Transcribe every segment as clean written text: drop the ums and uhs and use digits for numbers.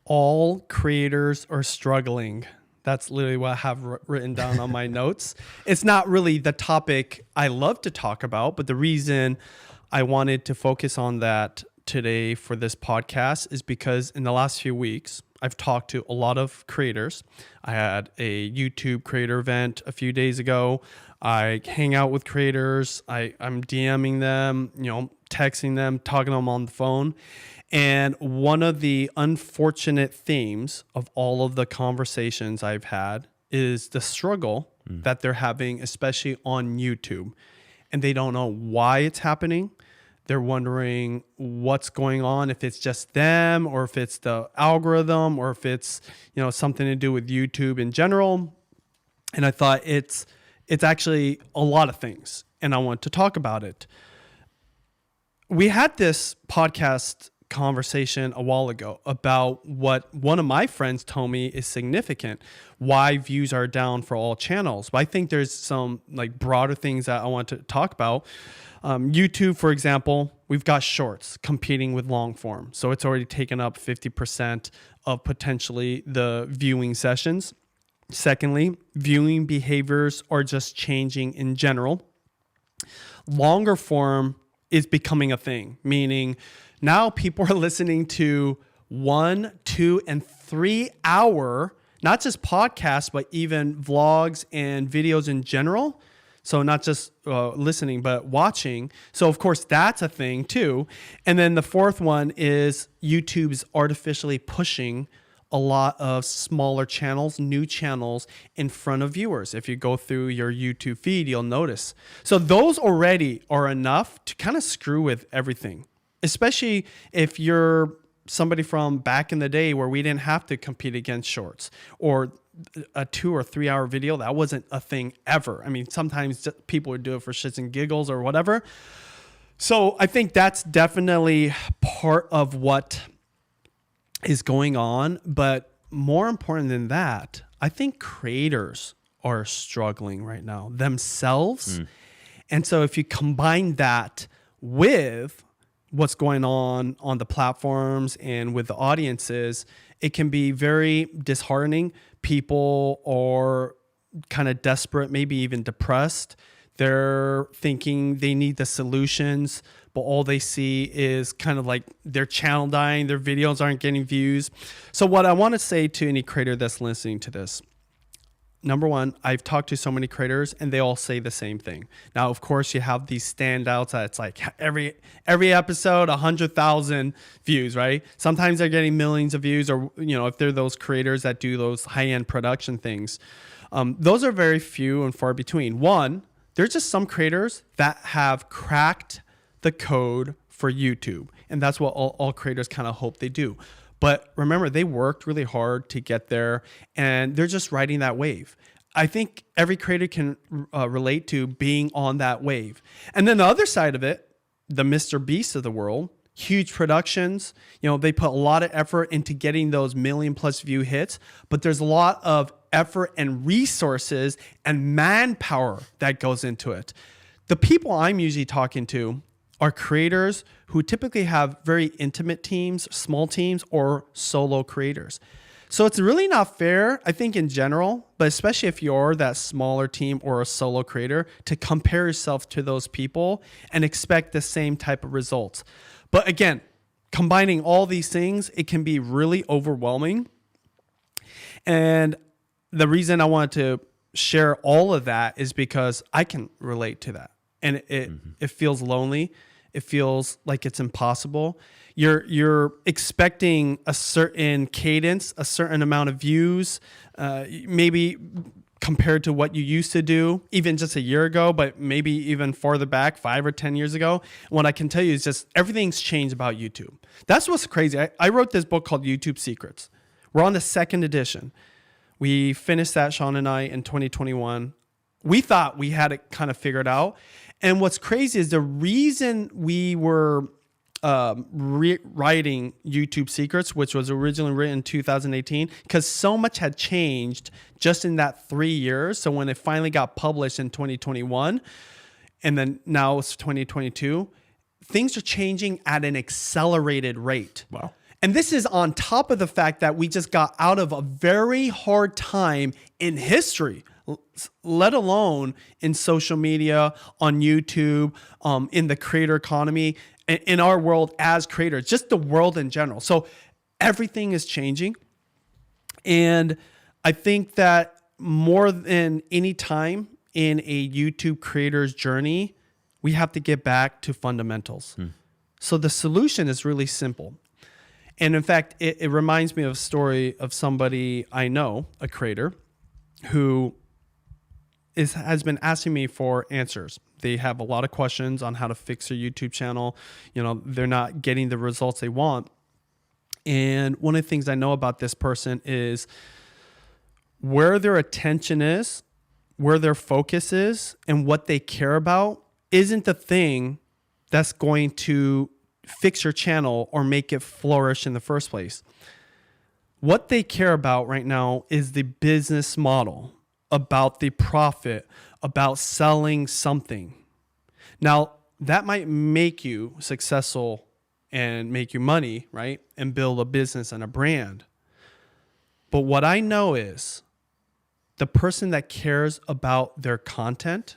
All creators are struggling. That's literally what I have written down on my notes. It's not really the topic I love to talk about, but the reason I wanted to focus on that today for this podcast is because in the last few weeks, I've talked to a lot of creators. I had a YouTube creator event a few days ago. I hang out with creators. I'm DMing them, texting them, talking to them on the phone. And one of the unfortunate themes of all of the conversations I've had is the struggle that they're having, especially on YouTube. And they don't know why it's happening. They're wondering what's going on, if it's just them or if it's the algorithm or if it's, something to do with YouTube in general. And I thought it's actually a lot of things, and I want to talk about it. We had this podcast conversation a while ago about what one of my friends told me is significant, why views are down for all channels. But I think there's some broader things that I want to talk about. YouTube, for example, we've got shorts competing with long form. So it's already taken up 50% of potentially the viewing sessions. Secondly, viewing behaviors are just changing in general. Longer form is becoming a thing, meaning now people are listening to 1, 2, and 3 hour, not just podcasts, but even vlogs and videos in general. So not just listening, but watching. So of course, that's a thing too. And then the fourth one is YouTube's artificially pushing a lot of smaller channels, new channels in front of viewers. If you go through your YouTube feed, you'll notice. So those already are enough to kind of screw with everything, especially if you're somebody from back in the day where we didn't have to compete against shorts or a 2 or 3 hour video. That wasn't a thing ever. I mean, sometimes people would do it for shits and giggles or whatever. So I think that's definitely part of what is going on. But more important than that, I think creators are struggling right now themselves. And so if you combine that with what's going on the platforms and with the audiences, it can be very disheartening. People are kind of desperate, maybe even depressed. They're thinking they need the solutions, but all they see is kind of like their channel dying, their videos aren't getting views. So what I want to say to any creator that's listening to this, number one, I've talked to so many creators and they all say the same thing. Now, of course, you have these standouts that it's like every episode, 100,000 views, right? Sometimes they're getting millions of views, or, if they're those creators that do those high-end production things. Those are very few and far between. One, there's just some creators that have cracked the code for YouTube. And that's what all creators kind of hope they do. But remember, they worked really hard to get there, and they're just riding that wave. I think every creator can relate to being on that wave. And then the other side of it, the Mr. Beast of the world, huge productions, they put a lot of effort into getting those 1 million+ view hits, but there's a lot of effort and resources and manpower that goes into it. The people I'm usually talking to are creators who typically have very intimate teams, small teams, or solo creators. So it's really not fair, I think, in general, but especially if you're that smaller team or a solo creator, to compare yourself to those people and expect the same type of results. But again, combining all these things, it can be really overwhelming. And the reason I wanted to share all of that is because I can relate to that. And it feels lonely. It feels like it's impossible. You're expecting a certain cadence, a certain amount of views, maybe compared to what you used to do, even just a year ago, but maybe even farther back, 5 or 10 years ago. What I can tell you is just everything's changed about YouTube. That's what's crazy. I wrote this book called YouTube Secrets. We're on the 2nd edition. We finished that, Sean and I, in 2021. We thought we had it kind of figured out. And what's crazy is the reason we were writing YouTube Secrets, which was originally written in 2018, because so much had changed just in that 3 years. So when it finally got published in 2021, and then now it's 2022, things are changing at an accelerated rate. Wow. And this is on top of the fact that we just got out of a very hard time in history, let alone in social media, on YouTube, in the creator economy, in our world as creators, just the world in general. So everything is changing. And I think that more than any time in a YouTube creator's journey, we have to get back to fundamentals. So the solution is really simple. And in fact, it reminds me of a story of somebody I know, a creator, who has been asking me for answers. They have a lot of questions on how to fix their YouTube channel. You know, they're not getting the results they want. And one of the things I know about this person is where their attention is, where their focus is, and what they care about isn't the thing that's going to fix your channel or make it flourish in the first place. What they care about right now is the business model, about the profit, about selling something. Now, that might make you successful and make you money, right? And build a business and a brand. But what I know is the person that cares about their content,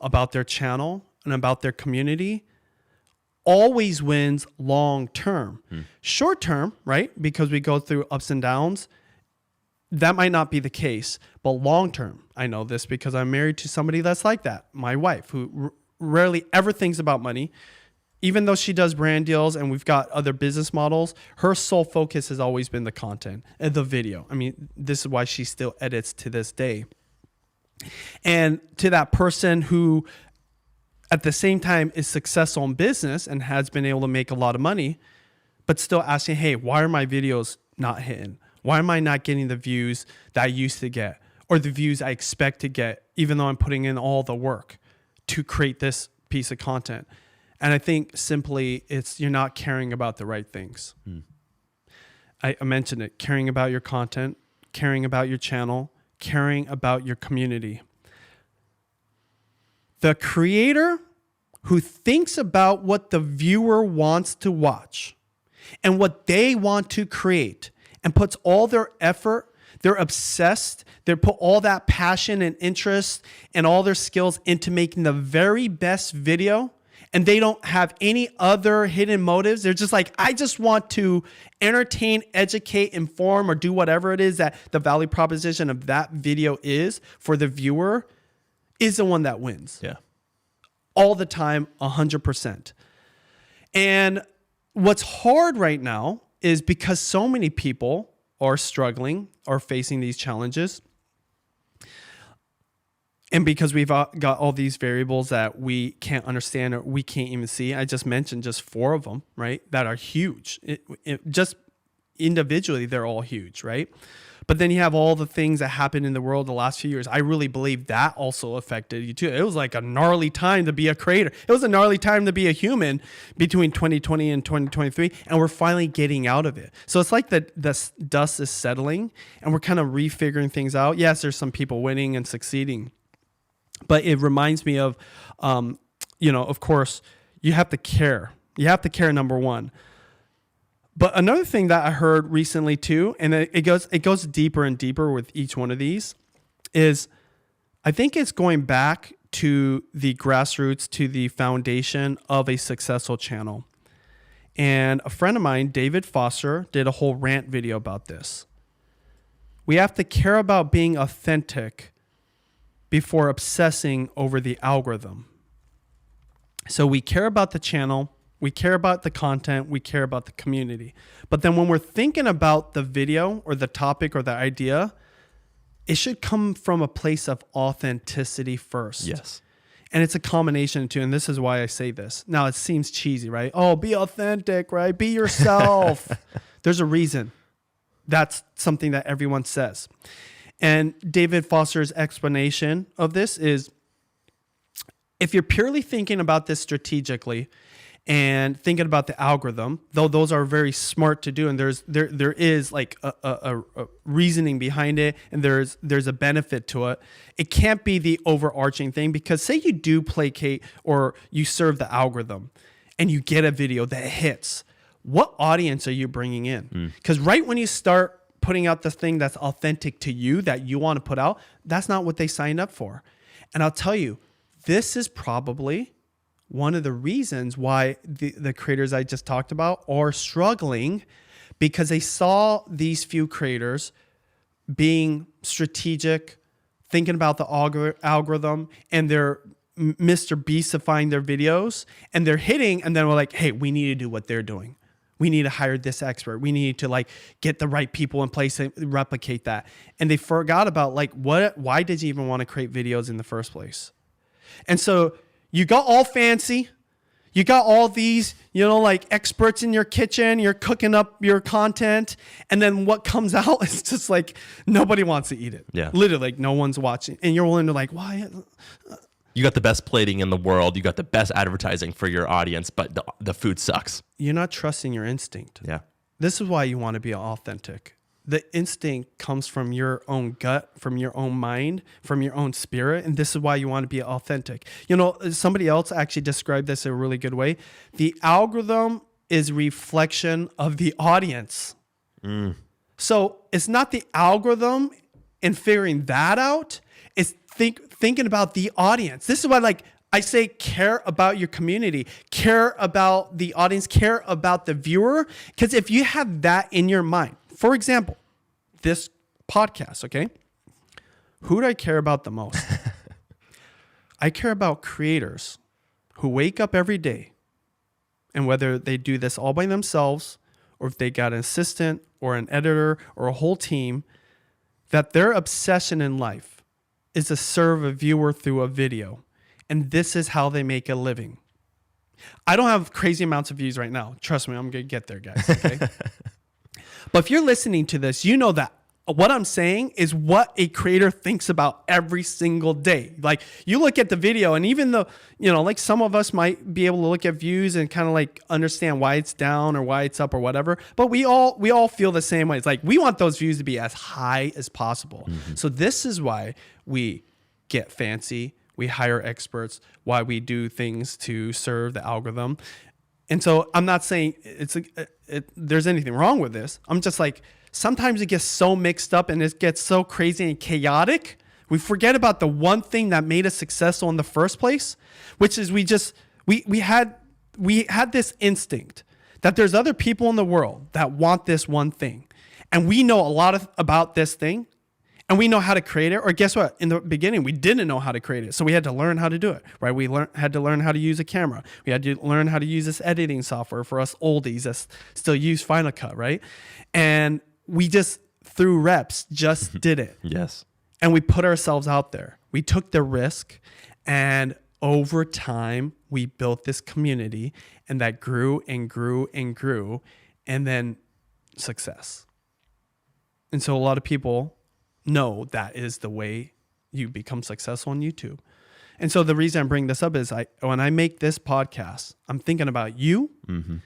about their channel, and about their community always wins long term. Short term, right? Because we go through ups and downs, that might not be the case. But long term, I know this because I'm married to somebody that's like that. My wife, who rarely ever thinks about money. Even though she does brand deals and we've got other business models, her sole focus has always been the content and the video. I mean, this is why she still edits to this day. And to that person who at the same time is successful in business and has been able to make a lot of money, but still asking, hey, why are my videos not hitting? Why am I not getting the views that I used to get or the views I expect to get, even though I'm putting in all the work to create this piece of content? And I think simply it's you're not caring about the right things. I mentioned it, caring about your content, caring about your channel, caring about your community. The creator who thinks about what the viewer wants to watch and what they want to create and puts all their effort, they're obsessed, they put all that passion and interest and all their skills into making the very best video, and they don't have any other hidden motives. They're just like, I just want to entertain, educate, inform, or do whatever it is that the value proposition of that video is for the viewer, is the one that wins. Yeah. All the time, 100%. And what's hard right now is because so many people are struggling or facing these challenges, and because we've got all these variables that we can't understand or we can't even see. I just mentioned just 4 of them, right? That are huge. Just individually, they're all huge, right? But then you have all the things that happened in the world the last few years. I really believe that also affected you too. It was like a gnarly time to be a creator. It was a gnarly time to be a human between 2020 and 2023. And we're finally getting out of it. So it's like the dust is settling and we're kind of refiguring things out. Yes, there's some people winning and succeeding. But it reminds me of, of course, you have to care. You have to care, number one. But another thing that I heard recently too, and it goes deeper and deeper with each one of these, is I think it's going back to the grassroots, to the foundation of a successful channel. And a friend of mine, David Foster, did a whole rant video about this. We have to care about being authentic before obsessing over the algorithm. So we care about the channel, we care about the content, we care about the community. But then when we're thinking about the video or the topic or the idea, it should come from a place of authenticity first. Yes. And it's a combination of two, and this is why I say this. Now, it seems cheesy, right? Oh, be authentic, right? Be yourself. There's a reason. That's something that everyone says. And David Foster's explanation of this is, if you're purely thinking about this strategically and thinking about the algorithm, though those are very smart to do, and there is like a reasoning behind it, and there's a benefit to it. It can't be the overarching thing, because say you do placate or you serve the algorithm and you get a video that hits. what audience are you bringing in? Because right when you start putting out the thing that's authentic to you, that you want to put out, that's not what they signed up for. And I'll tell you, this is probably one of the reasons why the creators I just talked about are struggling, because they saw these few creators being strategic, thinking about the algorithm, and they're Mr. Beastifying their videos, and they're hitting, and then we're like, hey, we need to do what they're doing. We need to hire this expert. We need to like get the right people in place and replicate that. And they forgot about like, why did you even want to create videos in the first place? And so you got all fancy. You got all these, like experts in your kitchen. You're cooking up your content. And then what comes out is just like, nobody wants to eat it. Yeah. Literally, like no one's watching. And you're willing to like, why? You got the best plating in the world. You got the best advertising for your audience, but the food sucks. You're not trusting your instinct. Yeah. This is why you want to be authentic. The instinct comes from your own gut, from your own mind, from your own spirit. And this is why you want to be authentic. Somebody else actually described this in a really good way. The algorithm is reflection of the audience. So it's not the algorithm and figuring that out. It's thinking about the audience. This is why I say care about your community, care about the audience, care about the viewer. Because if you have that in your mind, for example, this podcast, okay? Who do I care about the most? I care about creators who wake up every day, and whether they do this all by themselves or if they got an assistant or an editor or a whole team, that their obsession in life is to serve a viewer through a video. And this is how they make a living. I don't have crazy amounts of views right now. Trust me, I'm going to get there, guys. Okay. But if you're listening to this, you know that what I'm saying is what a creator thinks about every single day. Like you look at the video, and even though, like some of us might be able to look at views and kind of like understand why it's down or why it's up or whatever, but we all feel the same way. It's like we want those views to be as high as possible. Mm-hmm. So this is why we get fancy, we hire experts, why we do things to serve the algorithm. And so I'm not saying there's anything wrong with this. I'm just like, sometimes it gets so mixed up and it gets so crazy and chaotic. We forget about the one thing that made us successful in the first place, which is we had this instinct that there's other people in the world that want this one thing. And we know a lot about this thing, and we know how to create it. Or guess what? In the beginning, we didn't know how to create it. So we had to learn how to do it, right? We had to learn how to use a camera. We had to learn how to use this editing software for us oldies that still use Final Cut, right? And we just, through reps, just did it. Yes. And we put ourselves out there. We took the risk. And over time, we built this community. And that grew and grew and grew. And then success. And so a lot of people know that is the way you become successful on YouTube. And so the reason I'm bringing this up is when I make this podcast, I'm thinking about you. Mm-hmm.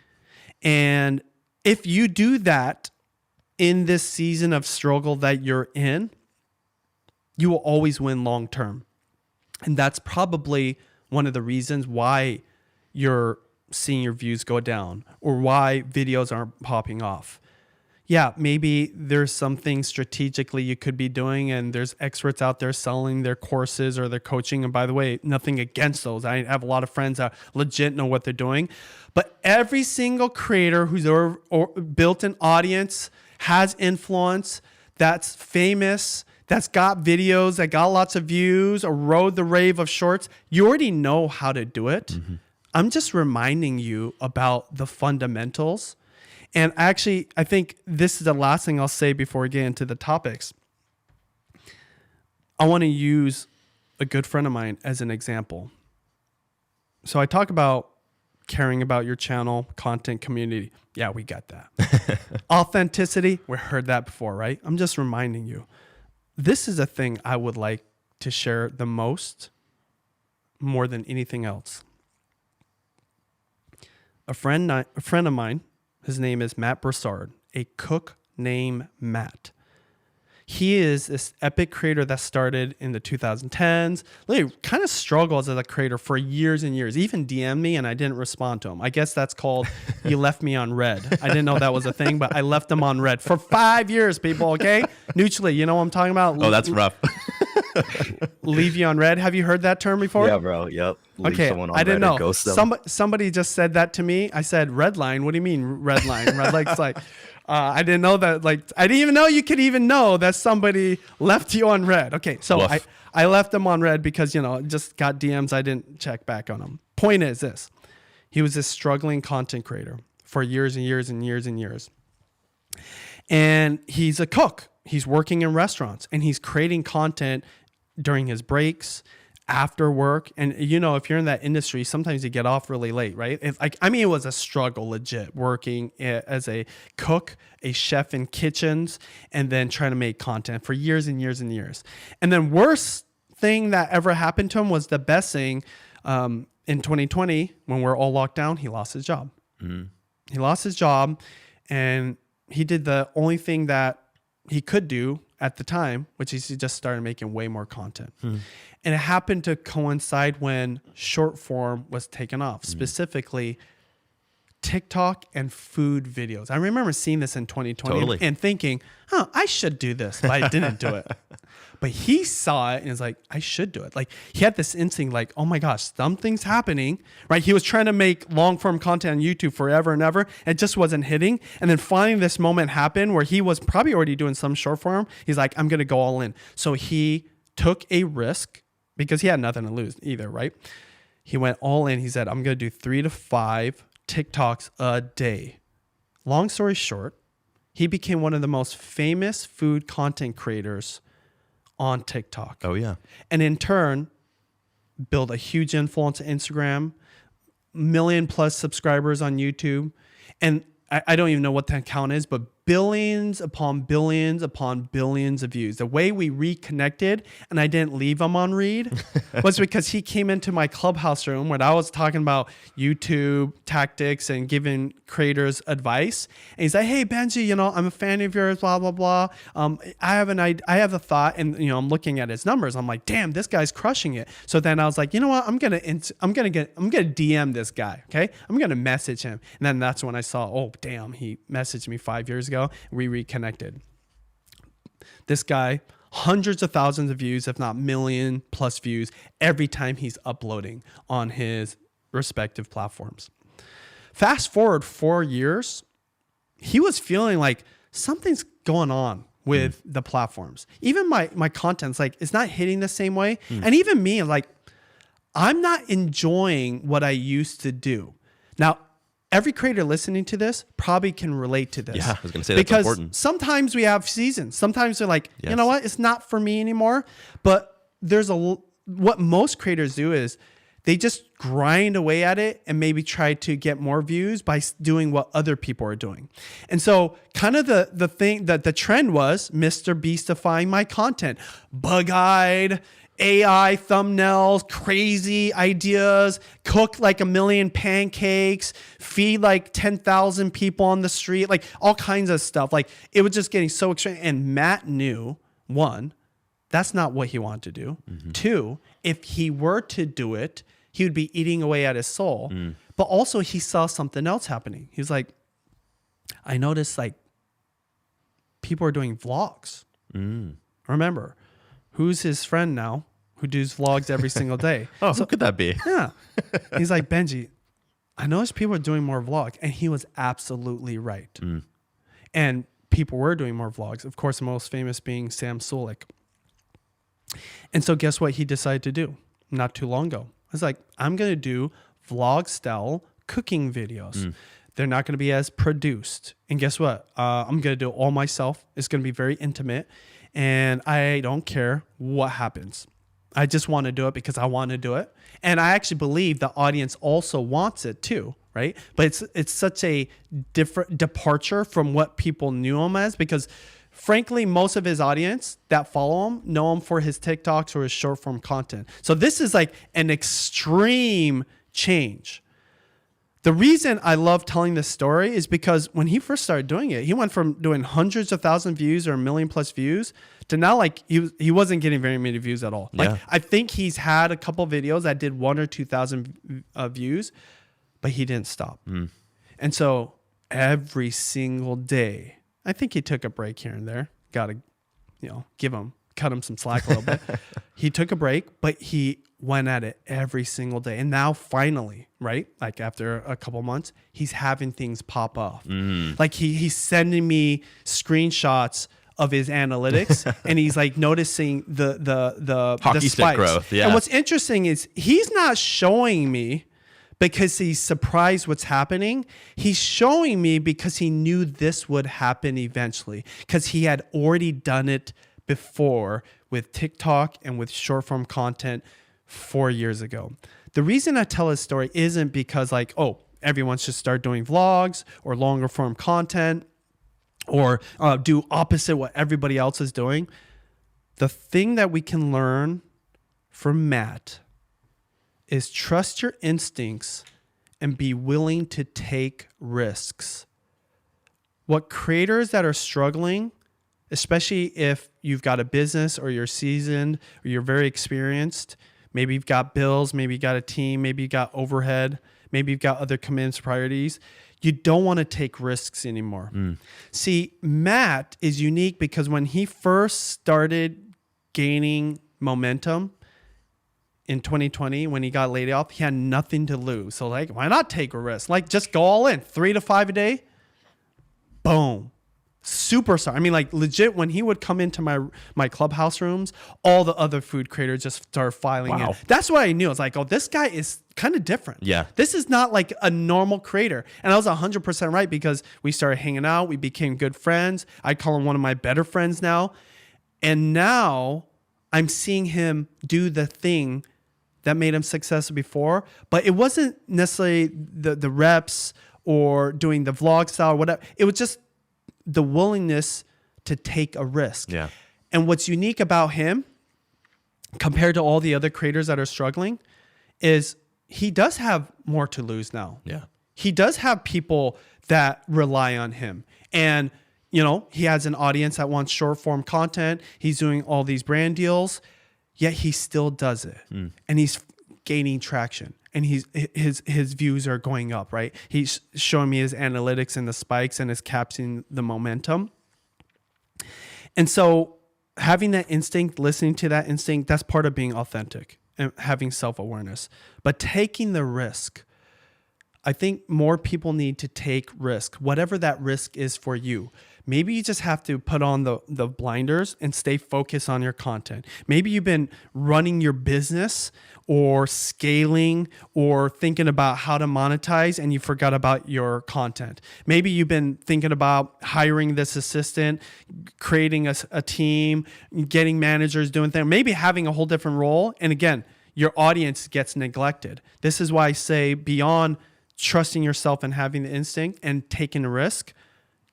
And if you do that in this season of struggle that you're in, you will always win long term. And that's probably one of the reasons why you're seeing your views go down or why videos aren't popping off. Yeah, maybe there's something strategically you could be doing, and there's experts out there selling their courses or their coaching. And by the way, nothing against those. I have a lot of friends that legit know what they're doing. But every single creator who's built an audience, has influence, that's famous, that's got videos, that got lots of views, or rode the wave of shorts, you already know how to do it. Mm-hmm. I'm just reminding you about the fundamentals. And actually, I think this is the last thing I'll say before we get into the topics. I want to use a good friend of mine as an example. So I talk about caring about your channel, content, community. Yeah, we got that. Authenticity, we heard that before, right? I'm just reminding you. This is a thing I would like to share the most, more than anything else. A friend of mine, his name is Matt Broussard, a cook named Matt. he is this epic creator that started in the 2010s. Literally kind of struggles as a creator for years and years. He even DM'd me and I didn't respond to him. I guess that's called you left me on red. I didn't know that was a thing, but I left him on red for 5 years, people, okay? Neutrally, you know what I'm talking about? Oh, that's rough. Leave you on red. Have you heard that term before? Yeah, bro. Yep. Leave Okay, someone on I didn't red know. and ghost them. Somebody just said that to me. I said red line. What do you mean red line? Red line's like, I didn't know that. Like, I didn't even know you could even know that somebody left you on red. Okay, so Woof. I left him on red because just got DMs. I didn't check back on him. Point is this: he was a struggling content creator for years and years and years and years, and he's a cook. He's working in restaurants and he's creating content during his breaks, after work. And if you're in that industry, sometimes you get off really late, right? It was a struggle legit working as a cook, a chef in kitchens, and then trying to make content for years and years and years. And then worst thing that ever happened to him was the best thing. In 2020, when we're all locked down, he lost his job. Mm-hmm. He lost his job and he did the only thing that he could do at the time, which is he just started making way more content. And it happened to coincide when short form was taken off, specifically TikTok and food videos. I remember seeing this in 2020 and thinking, I should do this, but I didn't do it. But he saw it and was like, I should do it. Like he had this instinct like, oh my gosh, something's happening, right? He was trying to make long form content on YouTube forever and ever. And it just wasn't hitting. And then finally this moment happened where he was probably already doing some short form. He's like, I'm going to go all in. So he took a risk because he had nothing to lose either, right? He went all in. He said, I'm going to do 3 to 5 TikToks a day. Long story short, he became one of the most famous food content creators on TikTok. Oh, yeah. And in turn, build a huge influence on Instagram, 1 million+ subscribers on YouTube. And I don't even know what that count is, but billions upon billions upon billions of views. The way we reconnected and I didn't leave him on read was because he came into my clubhouse room when I was talking about YouTube tactics and giving creators advice. And he's like, hey, Benji, I'm a fan of yours, blah, blah, blah. I have a thought and, I'm looking at his numbers. I'm like, damn, this guy's crushing it. So then I was like, you know what? I'm going to DM this guy. Okay. I'm going to message him. And then that's when I saw, oh, damn, he messaged me 5 years ago. We reconnected. This guy, hundreds of thousands of views, if not 1 million+ views every time he's uploading on his respective platforms. Fast forward 4 years, he was feeling like something's going on with the platforms. Even my content's like, it's not hitting the same way. And even me, like, I'm not enjoying what I used to do. Now, every creator listening to this probably can relate to this. Yeah, I was going to say that's important. Because sometimes we have seasons. Sometimes they're like, you know what? It's not for me anymore. But what most creators do is they just grind away at it and maybe try to get more views by doing what other people are doing. And so kind of the thing that the trend was Mr. Beastifying my content, bug-eyed, AI thumbnails, crazy ideas, cook like 1 million pancakes, feed like 10,000 people on the street, like all kinds of stuff. Like it was just getting so extreme. And Matt knew, 1, that's not what he wanted to do. 2, if he were to do it, he would be eating away at his soul. But also he saw something else happening. He was like, I noticed like people are doing vlogs. Remember, who's his friend now who does vlogs every single day? Who could that be? Yeah. He's like, Benji, I noticed people are doing more vlogs. And he was absolutely right. And people were doing more vlogs. Of course, the most famous being Sam Sulek. And so guess what he decided to do not too long ago? I was like, I'm going to do vlog style cooking videos. They're not going to be as produced. And guess what? I'm going to do it all myself. It's going to be very intimate. And I don't care what happens. I just want to do it because I want to do it. And I actually believe the audience also wants it too, right? But it's such a different departure from what people knew him as, because frankly, most of his audience that follow him know him for his TikToks or his short form content. So this is like an extreme change. The reason I love telling this story is because when he first started doing it, he went from doing hundreds of thousand views or 1 million plus views to now like he wasn't getting very many views at all. Like Yeah. I think he's had a couple videos that did 1,000 or 2,000 views, but he didn't stop. And so every single day, I think he took a break here and there. Got to, cut him some slack a little bit. He took a break, but he went at it every single day. And now finally, right? Like after a couple months, he's having things pop off. Like he's sending me screenshots of his analytics and he's like noticing the Hockey the stick spikes. growth. Yeah. And what's interesting is he's not showing me because he's surprised what's happening. He's showing me because he knew this would happen eventually, because he had already done it before with TikTok and with short form content 4 years ago. The reason I tell his story isn't because like, oh, everyone should start doing vlogs or longer form content or do opposite what everybody else is doing. The thing that we can learn from Matt is trust your instincts and be willing to take risks. What creators that are struggling, especially if you've got a business or you're seasoned or you're very experienced, maybe you've got bills, maybe you got a team, maybe you got overhead, maybe you've got other commitments, priorities, you don't want to take risks anymore. See, Matt is unique because when he first started gaining momentum in 2020, when he got laid off, he had nothing to lose. So like, why not take a risk? Like just go all in, 3 to 5 a day. Boom. Superstar. I mean, like legit, when he would come into my clubhouse rooms, all the other food creators just started filing in. That's what I knew. I was like, oh, this guy is kind of different. Yeah. This is not like a normal creator. And I was 100% right because we started hanging out. We became good friends. I call him one of my better friends now. And now I'm seeing him do the thing that made him successful before. But it wasn't necessarily the reps or doing the vlog style or whatever. It was just the willingness to take a risk. Yeah. And what's unique about him compared to all the other creators that are struggling is he does have more to lose now. Yeah. He does have people that rely on him. And, he has an audience that wants short form content. He's doing all these brand deals, yet he still does it. And he's gaining traction. And his views are going up, right? He's showing me his analytics and the spikes and is capturing the momentum. And so having that instinct, listening to that instinct, that's part of being authentic and having self-awareness. But taking the risk, I think more people need to take risk, whatever that risk is for you. Maybe you just have to put on the blinders and stay focused on your content. Maybe you've been running your business or scaling or thinking about how to monetize and you forgot about your content. Maybe you've been thinking about hiring this assistant, creating a team, getting managers doing things, maybe having a whole different role. And again, your audience gets neglected. This is why I say beyond trusting yourself and having the instinct and taking a risk,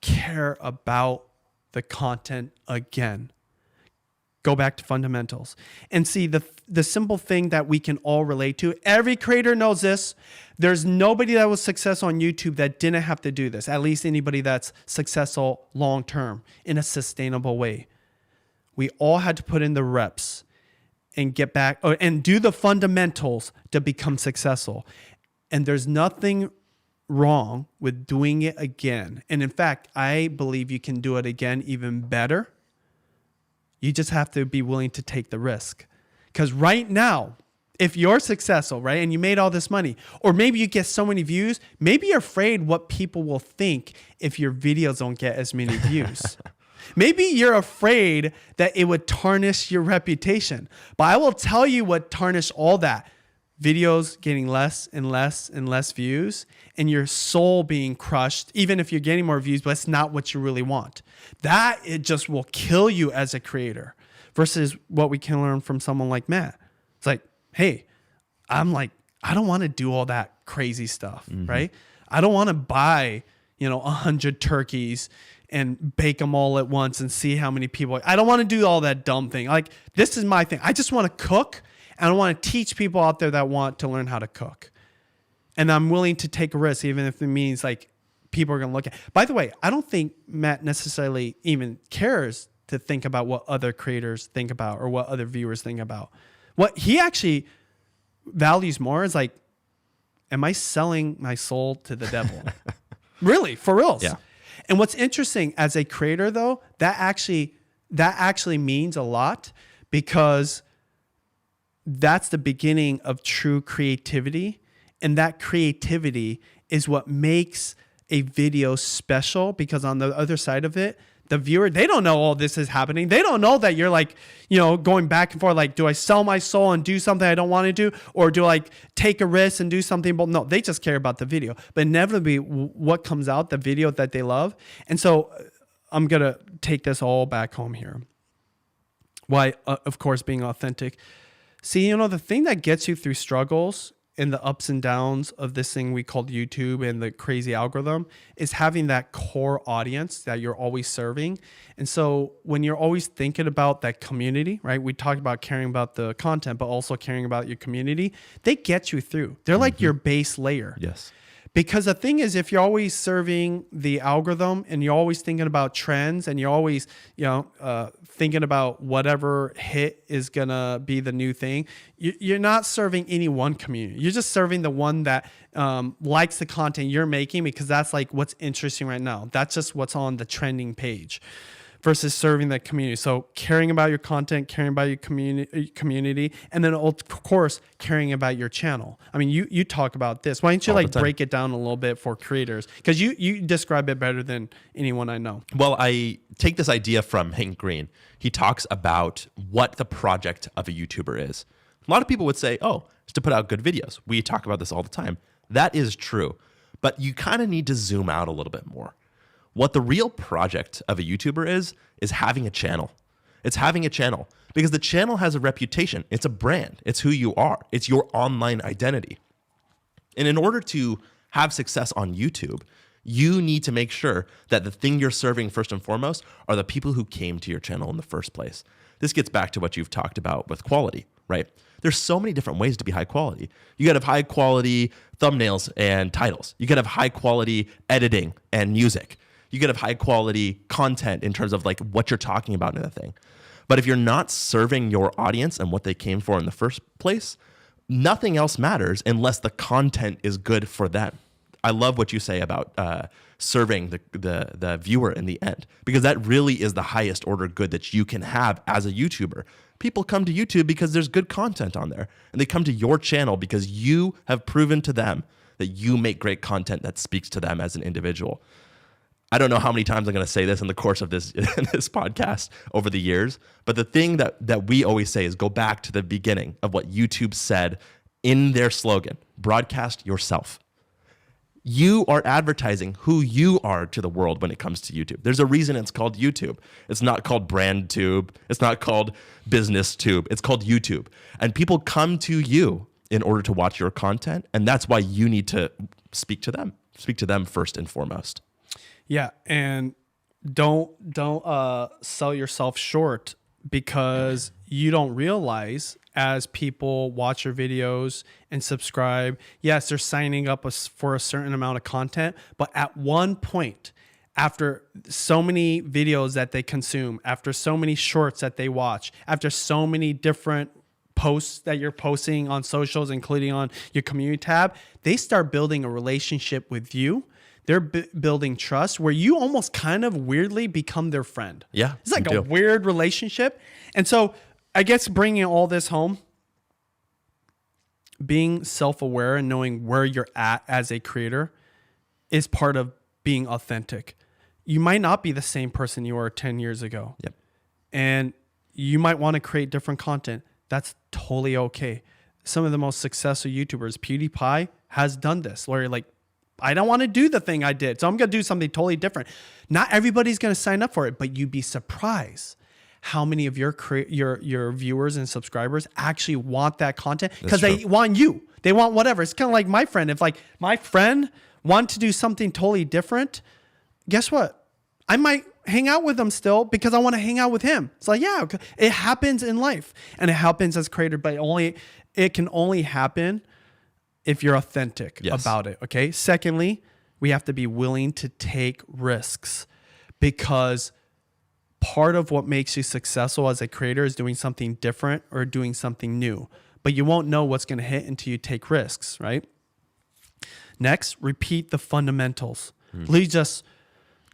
care about the content again. Go back to fundamentals and see the simple thing that we can all relate to. Every creator knows this. There's nobody that was successful on YouTube that didn't have to do this. At least anybody that's successful long term in a sustainable way. We all had to put in the reps and get back and do the fundamentals to become successful. And there's nothing wrong with doing it again. And in fact, I believe you can do it again even better. You just have to be willing to take the risk. Because right now, if you're successful, right, and you made all this money, or maybe you get so many views, maybe you're afraid what people will think if your videos don't get as many views. Maybe you're afraid that it would tarnish your reputation. But I will tell you what tarnished all that. Videos getting less and less and less views and your soul being crushed, even if you're getting more views, but it's not what you really want. That it just will kill you as a creator versus what we can learn from someone like Matt. It's like, hey, I don't want to do all that crazy stuff, right? I don't want to buy, 100 turkeys and bake them all at once and see how many people. I don't want to do all that dumb thing. Like, this is my thing. I just want to cook. And I want to teach people out there that want to learn how to cook. And I'm willing to take a risk, even if it means like people are going to look at. By the way, I don't think Matt necessarily even cares to think about what other creators think about or what other viewers think about. What he actually values more is like, am I selling my soul to the devil? Really, for reals. Yeah. And what's interesting as a creator though, that actually means a lot, because that's the beginning of true creativity. And that creativity is what makes a video special, because on the other side of it, the viewer, they don't know all this is happening. They don't know that you're like, going back and forth, like, do I sell my soul and do something I don't want to do? Or do I like take a risk and do something? But no, they just care about the video. But inevitably what comes out, the video that they love. And so I'm going to take this all back home here. Why, of course, being authentic. See, the thing that gets you through struggles and the ups and downs of this thing we called YouTube and the crazy algorithm is having that core audience that you're always serving. And so when you're always thinking about that community, right? We talked about caring about the content, but also caring about your community. They get you through. They're like your base layer. Yes. Because the thing is, if you're always serving the algorithm and you're always thinking about trends and you're always, thinking about whatever hit is going to be the new thing, you're not serving any one community. You're just serving the one that likes the content you're making, because that's like what's interesting right now. That's just what's on the trending page, versus serving that community. So caring about your content, caring about your community, and then of course, caring about your channel. I mean, you talk about this. Why don't you like break it down a little bit for creators? Because you describe it better than anyone I know. Well, I take this idea from Hank Green. He talks about what the project of a YouTuber is. A lot of people would say, oh, it's to put out good videos. We talk about this all the time. That is true. But you kind of need to zoom out a little bit more. What the real project of a YouTuber is having a channel. It's having a channel, because the channel has a reputation. It's a brand. It's who you are. It's your online identity. And in order to have success on YouTube, you need to make sure that the thing you're serving first and foremost are the people who came to your channel in the first place. This gets back to what you've talked about with quality, right? There's so many different ways to be high quality. You got to have high quality thumbnails and titles. You got to have high quality editing and music. You could have high quality content in terms of like what you're talking about in the thing. But if you're not serving your audience and what they came for in the first place, nothing else matters unless the content is good for them. I love what you say about serving the viewer in the end, because that really is the highest order good that you can have as a YouTuber. People come to YouTube because there's good content on there, and they come to your channel because you have proven to them that you make great content that speaks to them as an individual. I don't know how many times I'm going to say this in the course of this podcast over the years, but the thing that we always say is go back to the beginning of what YouTube said in their slogan: broadcast yourself. You are advertising who you are to the world when it comes to YouTube. There's a reason it's called YouTube. It's not called brand tube. It's not called business tube. It's called YouTube. And people come to you in order to watch your content, and that's why you need to speak to them. Speak to them first and foremost. Yeah, and don't sell yourself short, because you don't realize as people watch your videos and subscribe, yes, they're signing up for a certain amount of content, but at one point, after so many videos that they consume, after so many shorts that they watch, after so many different posts that you're posting on socials, including on your community tab, they start building a relationship with you. They're building trust where you almost kind of weirdly become their friend. Yeah, it's like a weird relationship. And so I guess bringing all this home, being self-aware and knowing where you're at as a creator is part of being authentic. You might not be the same person you were 10 years ago. Yep. And you might want to create different content. That's totally okay. Some of the most successful YouTubers, PewDiePie, has done this, where you're like, I don't want to do the thing I did, so I'm going to do something totally different. Not everybody's going to sign up for it, but you'd be surprised how many of your viewers and subscribers actually want that content, because they want you. They want whatever. It's kind of like my friend. If like my friend wanted to do something totally different, guess what? I might hang out with them still because I want to hang out with him. It's like, yeah, it happens in life, and it happens as creator, but it can only happen if you're authentic Yes. about it. Okay. Secondly, we have to be willing to take risks, because part of what makes you successful as a creator is doing something different or doing something new. But you won't know what's going to hit until you take risks, right? Next, repeat the fundamentals. Please just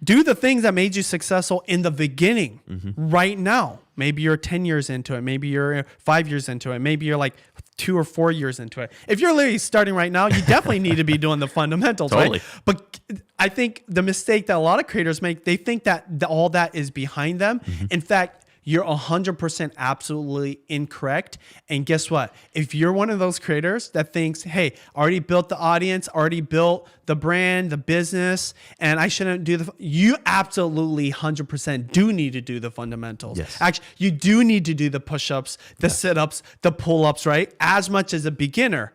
do the things that made you successful in the beginning, right now. Maybe you're 10 years into it. Maybe you're 5 years into it. Maybe you're like 2 or 4 years into it. If you're literally starting right now, you definitely need to be doing the fundamentals, Totally. right? But I think the mistake that a lot of creators make, they think that all that is behind them. In fact, you're 100% absolutely incorrect. And guess what? If you're one of those creators that thinks, hey, I already built the audience, already built the brand, the business, and I shouldn't do you absolutely 100% do need to do the fundamentals. Yes. Actually, you do need to do the push-ups, the sit-ups, the pull-ups, right? As much as a beginner.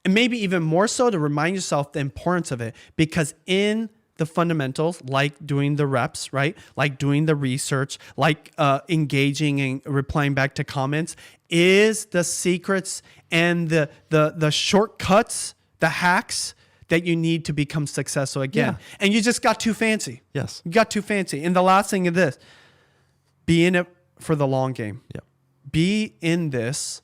And maybe even more so to remind yourself the importance of it, because in the fundamentals, like doing the reps, right? Like doing the research, like engaging and replying back to comments, is the secrets and the shortcuts, the hacks that you need to become successful again. Yeah. And you just got too fancy. Yes. You got too fancy. And the last thing is this: be in it for the long game. Yeah. Be in this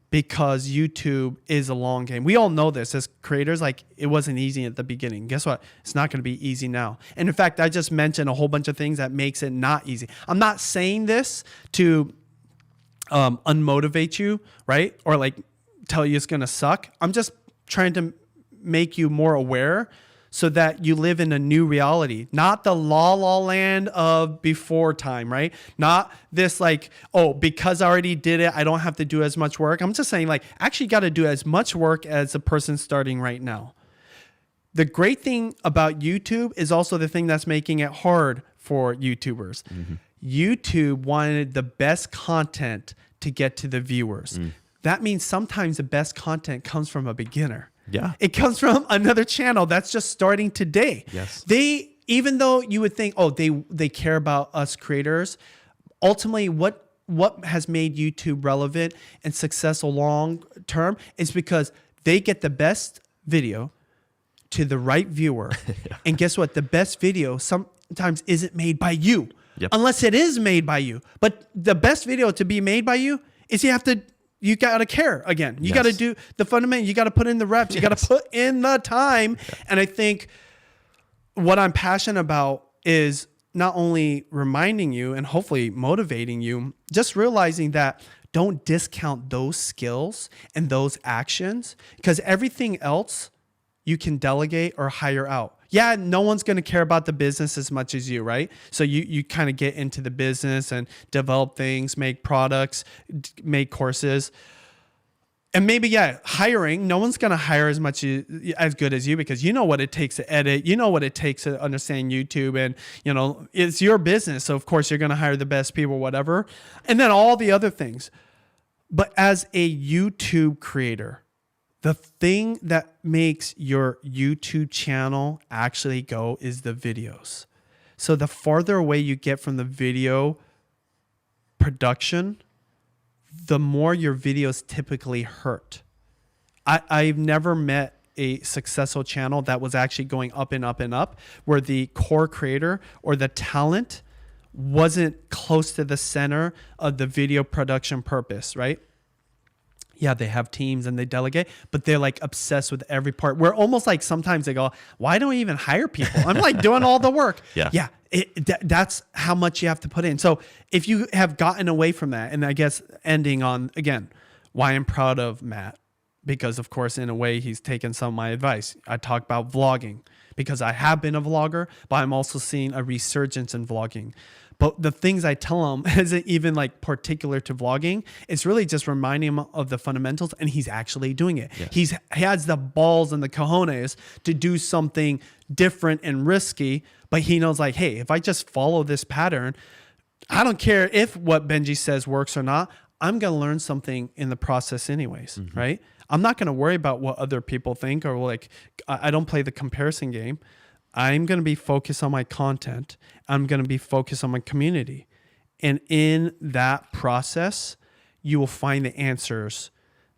because YouTube is a long game. We all know this as creators. Like, it wasn't easy at the beginning. Guess what? It's not going to be easy now. And in fact, I just mentioned a whole bunch of things that makes it not easy. I'm not saying this to unmotivate you, right? Or like tell you it's going to suck. I'm just trying to make you more aware so that you live in a new reality, not the la la land of before time, right? Not this like, oh, because I already did it, I don't have to do as much work. I'm just saying, like, actually got to do as much work as a person starting right now. The great thing about YouTube is also the thing that's making it hard for YouTubers. YouTube wanted the best content to get to the viewers. That means sometimes the best content comes from a beginner. Yeah. It comes from another channel that's just starting today. Yes. Even though you would think, oh, they care about us creators, ultimately what has made YouTube relevant and successful long term is because they get the best video to the right viewer. And guess what? The best video sometimes isn't made by you, unless it is made by you. But the best video to be made by you is you got to care again. You got to do the fundamental. You got to put in the reps. You got to put in the time. And I think what I'm passionate about is not only reminding you and hopefully motivating you, just realizing that don't discount those skills and those actions, because everything else you can delegate or hire out. Yeah, no one's going to care about the business as much as you, right? So you kind of get into the business and develop things, make products, make courses. And maybe, hiring, no one's going to hire as good as you, because you know what it takes to edit. You know what it takes to understand YouTube, and, it's your business. So of course you're going to hire the best people, whatever. And then all the other things. But as a YouTube creator, the thing that makes your YouTube channel actually go is the videos. So the farther away you get from the video production, the more your videos typically hurt. I've never met a successful channel that was actually going up and up and up, where the core creator or the talent wasn't close to the center of the video production purpose, right? Yeah, they have teams and they delegate, but they're like obsessed with every part. We're almost like, sometimes they go, why don't we even hire people? I'm like doing all the work. Yeah. That's how much you have to put in. So if you have gotten away from that, and I guess ending on, again, why I'm proud of Matt, because of course, in a way, he's taken some of my advice. I talk about vlogging because I have been a vlogger, but I'm also seeing a resurgence in vlogging. But the things I tell him isn't even like particular to vlogging. It's really just reminding him of the fundamentals, and he's actually doing it. Yes. He has the balls and the cojones to do something different and risky, but he knows, like, hey, if I just follow this pattern, I don't care if what Benji says works or not. I'm going to learn something in the process anyways, right? I'm not going to worry about what other people think, or like, I don't play the comparison game. I'm going to be focused on my content. I'm going to be focused on my community. And in that process, you will find the answers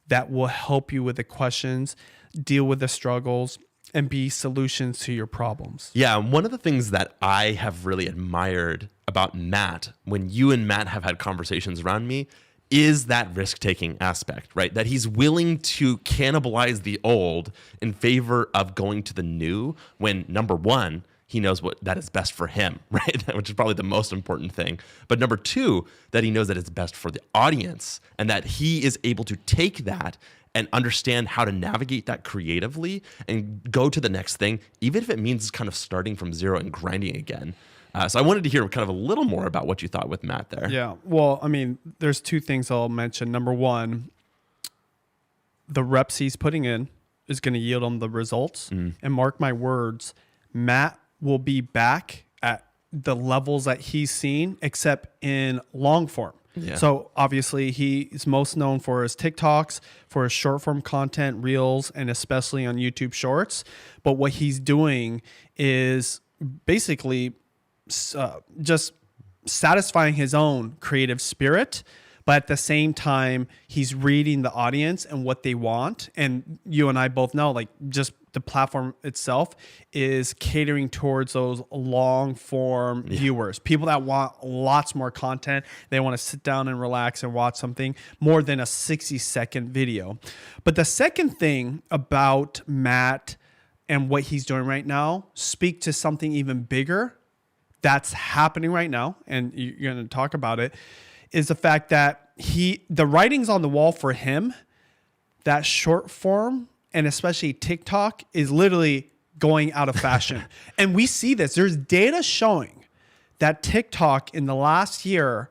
that will help you with the questions deal with the struggles, and be solutions to your problems. Yeah, one of the things that I have really admired about Matt, when you and Matt have had conversations around me, is that risk-taking aspect, right? That he's willing to cannibalize the old in favor of going to the new when, number one, he knows what that is best for him, right? Which is probably the most important thing. But number two, that he knows that it's best for the audience and that he is able to take that and understand how to navigate that creatively and go to the next thing, even if it means kind of starting from zero and grinding again. So I wanted to hear kind of a little more about what you thought with Matt there. Yeah. Well, I mean, there's two things I'll mention. Number one, the reps he's putting in is going to yield him the results. And mark my words, Matt will be back at the levels that he's seen, except in long form. Yeah. So obviously he is most known for his TikToks, for his short form content, reels, and especially on YouTube Shorts. But what he's doing is basically just satisfying his own creative spirit. But at the same time, he's reading the audience and what they want. And you and I both know, like, just the platform itself is catering towards those long form viewers, people that want lots more content. They want to sit down and relax and watch something more than a 60-second video. But the second thing about Matt and what he's doing right now speak to something even bigger that's happening right now. And you're going to talk about it, is the fact that the writing's on the wall for him, that short form and especially TikTok is literally going out of fashion. And we see this. There's data showing that TikTok in the last year,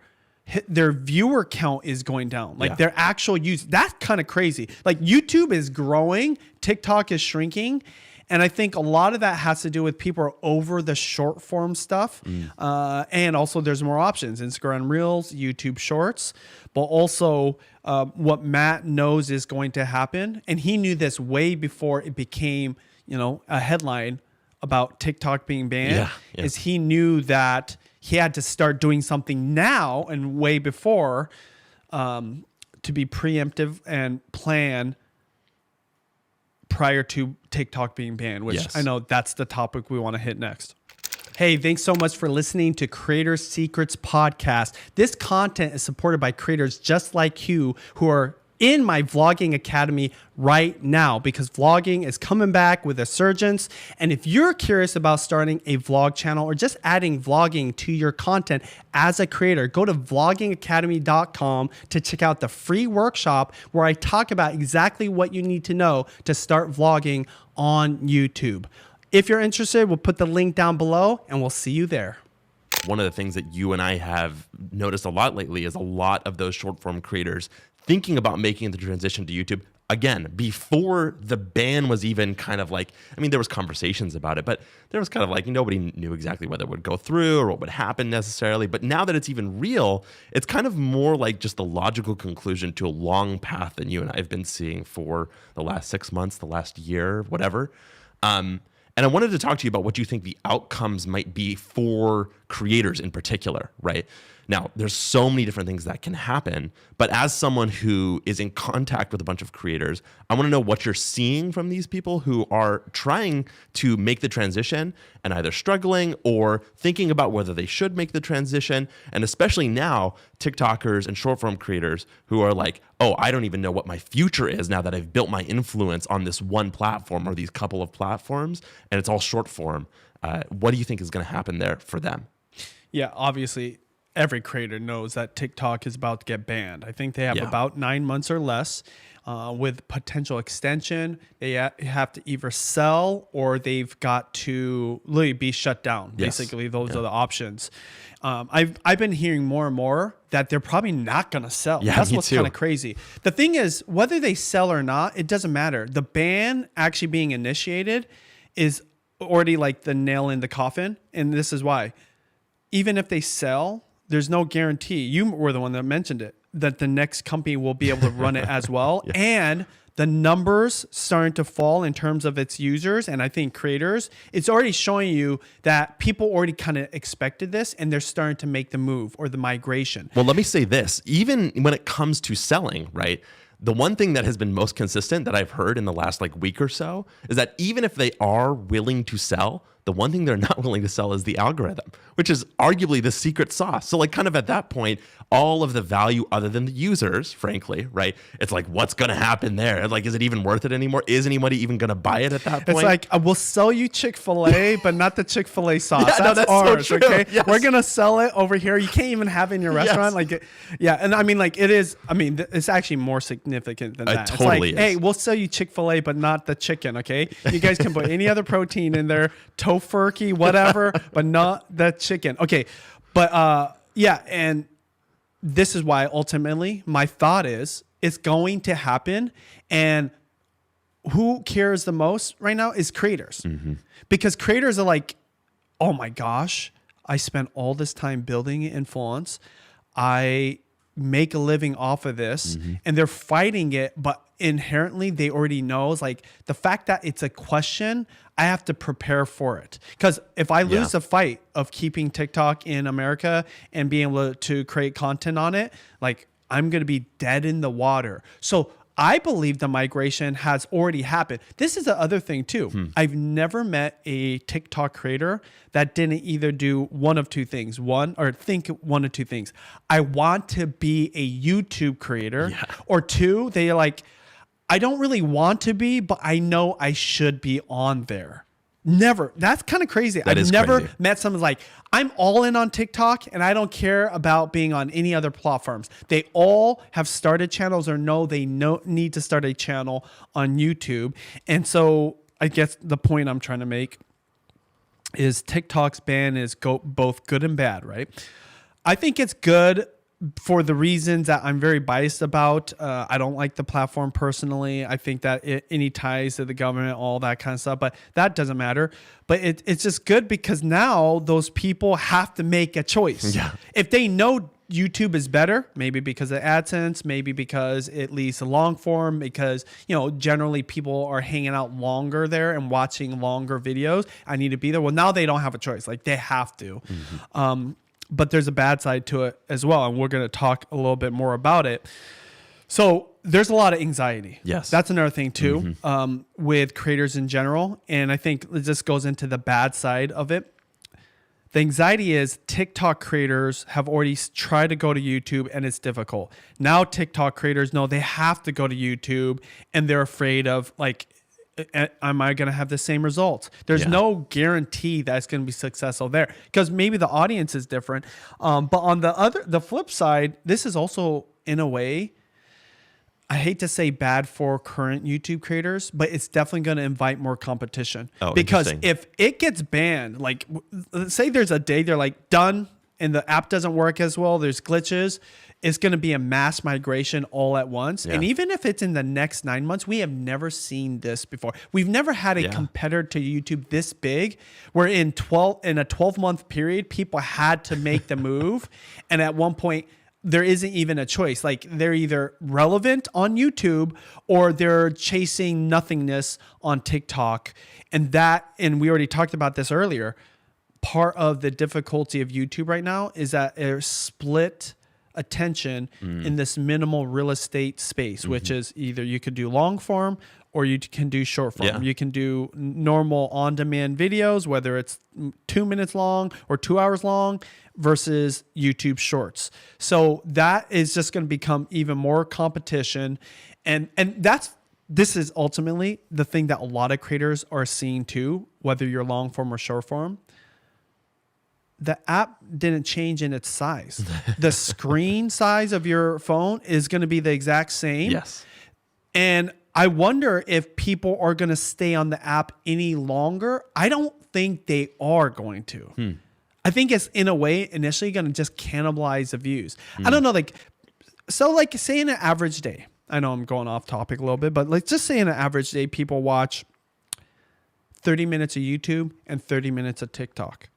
their viewer count is going down. Like their actual use. That's kind of crazy. Like YouTube is growing, TikTok is shrinking. And I think a lot of that has to do with people are over the short form stuff. And also there's more options, Instagram Reels, YouTube Shorts, but also what Matt knows is going to happen. And he knew this way before it became, a headline about TikTok being banned, is he knew that he had to start doing something now and way before to be preemptive and plan prior to TikTok being banned, which I know that's the topic we want to hit next. Hey, thanks so much for listening to Creator Secrets Podcast. This content is supported by creators just like you who are in my vlogging academy right now, because vlogging is coming back with a surgence. And if you're curious about starting a vlog channel or just adding vlogging to your content as a creator, go to vloggingacademy.com to check out the free workshop where I talk about exactly what you need to know to start vlogging on YouTube. If you're interested, we'll put the link down below and we'll see you there. One of the things that you and I have noticed a lot lately is a lot of those short form creators thinking about making the transition to YouTube. Again, before the ban was even kind of like, there was conversations about it, but there was kind of like nobody knew exactly whether it would go through or what would happen necessarily. But now that it's even real, it's kind of more like just the logical conclusion to a long path that you and I have been seeing for the last 6 months, the last year, whatever. And I wanted to talk to you about what you think the outcomes might be for creators in particular, right? Now, there's so many different things that can happen, but as someone who is in contact with a bunch of creators, I want to know what you're seeing from these people who are trying to make the transition and either struggling or thinking about whether they should make the transition. And especially now, TikTokers and short form creators who are like, oh, I don't even know what my future is now that I've built my influence on this one platform or these couple of platforms, and it's all short form. What do you think is going to happen there for them? Yeah, obviously, every creator knows that TikTok is about to get banned. I think they have about 9 months or less with potential extension. They have to either sell or they've got to literally be shut down. Basically, those are the options. I've been hearing more and more that they're probably not going to sell. That's what's kind of crazy. The thing is, whether they sell or not, it doesn't matter. The ban actually being initiated is already like the nail in the coffin. And this is why. Even if they sell, there's no guarantee. You were the one that mentioned it, that the next company will be able to run it as well. And the numbers starting to fall in terms of its users and I think creators, it's already showing you that people already kind of expected this and they're starting to make the move or the migration. Well, let me say this. Even when it comes to selling, right? The one thing that has been most consistent that I've heard in the last like week or so is that even if they are willing to sell, the one thing they're not willing to sell is the algorithm, which is arguably the secret sauce. So like kind of at that point, all of the value other than the users, frankly, right? It's like, what's going to happen there? Like, is it even worth it anymore? Is anybody even going to buy it at that point? It's like, we'll sell you Chick-fil-A, but not the Chick-fil-A sauce. Yeah, that's so ours, true. okay? Yes. We're going to sell it over here. You can't even have it in your restaurant. Yes. Like, yeah. And I mean, like it is, I mean, it's actually more significant than that. Totally it's like, hey, we'll sell you Chick-fil-A, but not the chicken, okay? You guys can put any other protein in there, tofurkey, whatever, but not the chicken. Okay. But yeah, and this is why ultimately my thought is it's going to happen. And who cares the most right now is creators. Because creators are like, oh my gosh, I spent all this time building influence. I make a living off of this, and they're fighting it, but inherently they already know, it's like the fact that it's a question, I have to prepare for it. Because if I lose the fight of keeping TikTok in America and being able to create content on it, like I'm going to be dead in the water. So I believe the migration has already happened. This is the other thing too. I've never met a TikTok creator that didn't either do one of two things. One, or think one of two things. I want to be a YouTube creator. Or two, they're like, I don't really want to be, but I know I should be on there. Never. That's kind of crazy. I've never met someone like, I'm all in on TikTok and I don't care about being on any other platforms. They all have started channels or know they need to start a channel on YouTube. And so I guess the point I'm trying to make is TikTok's ban is both good and bad, right? I think it's good for the reasons that I'm very biased about. I don't like the platform personally. I think that any ties to the government, all that kind of stuff, but that doesn't matter. But it's just good because now those people have to make a choice. Yeah. If they know YouTube is better, maybe because of AdSense, maybe because it leads to long form, because, you know, generally people are hanging out longer there and watching longer videos. I need to be there. Well, now they don't have a choice. Like they have to. But there's a bad side to it as well. And we're going to talk a little bit more about it. So there's a lot of anxiety. Yes. That's another thing too, with creators in general. And I think this goes into the bad side of it. The anxiety is TikTok creators have already tried to go to YouTube and it's difficult. Now TikTok creators know they have to go to YouTube and they're afraid of like, am I going to have the same results? There's no guarantee that it's going to be successful there because maybe the audience is different. But on the flip side, this is also in a way, I hate to say bad for current YouTube creators, but it's definitely going to invite more competition. Because if it gets banned, like say there's a day they're like done and the app doesn't work as well, there's glitches, it's going to be a mass migration all at once. And even if it's in the next 9 months, we have never seen this before. We've never had a competitor to YouTube this big, where in a 12-month period, people had to make the move. And at one point, there isn't even a choice. Like they're either relevant on YouTube or they're chasing nothingness on TikTok. And we already talked about this earlier, part of the difficulty of YouTube right now is that there's split attention in this minimal real estate space, which is either you could do long form or you can do short form. You can do normal on-demand videos, whether it's 2 minutes long or 2 hours long versus YouTube shorts. So that is just going to become even more competition. And this is ultimately the thing that a lot of creators are seeing too, whether you're long form or short form. The app didn't change in its size. The screen size of your phone is going to be the exact same. Yes. And I wonder if people are going to stay on the app any longer. I don't think they are going to. I think it's in a way initially going to just cannibalize the views. I don't know. Like say in an average day, I know I'm going off topic a little bit, but let's just say in an average day, people watch 30 minutes of YouTube and 30 minutes of TikTok.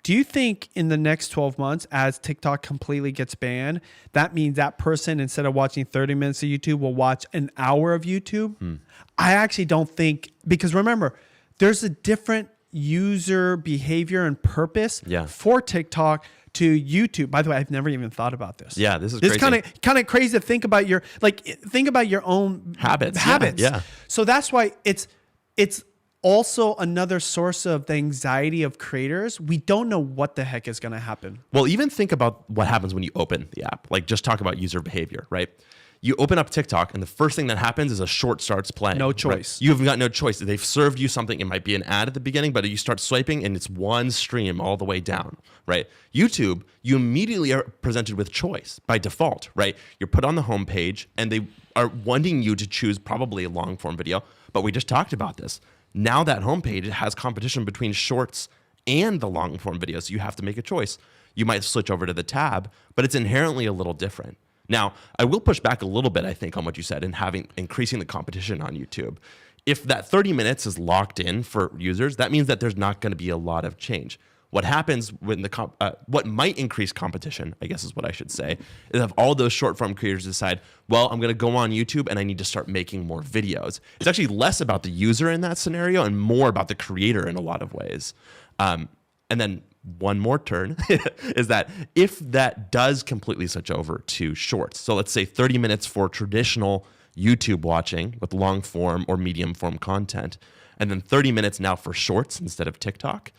Do you think in the next 12 months, as TikTok completely gets banned, that means that person, instead of watching 30 minutes of YouTube, will watch an hour of YouTube? I actually don't think, because remember, there's a different user behavior and purpose Yeah. for TikTok to YouTube. By the way, I've never even thought about this. Yeah, this is It's crazy. kind of crazy to think about your own Habits. Yeah. So that's why it's also another source of the anxiety of creators. We don't know what the heck is going to happen. Well, even think about what happens when you open the app. Like, just talk about user behavior, right? You open up TikTok, and the first thing that happens is a short starts playing. No right? choice. You've got no choice. They've served you something. It might be an ad at the beginning, but you start swiping, and it's one stream all the way down, right? YouTube, you immediately are presented with choice by default, right? You're put on the homepage, and they are wanting you to choose probably a long form video. But we just talked about this. Now that homepage has competition between shorts and the long form videos. So you have to make a choice. You might switch over to the tab, but it's inherently a little different. Now, I will push back a little bit, I think, on what you said in increasing the competition on YouTube. If that 30 minutes is locked in for users, that means that there's not going to be a lot of change. What happens when what might increase competition, I guess is what I should say, is if all those short form creators decide, well, I'm going to go on YouTube and I need to start making more videos. It's actually less about the user in that scenario and more about the creator in a lot of ways. And then one more turn is that if that does completely switch over to shorts, so let's say 30 minutes for traditional YouTube watching with long form or medium form content, and then 30 minutes now for shorts instead of TikTok,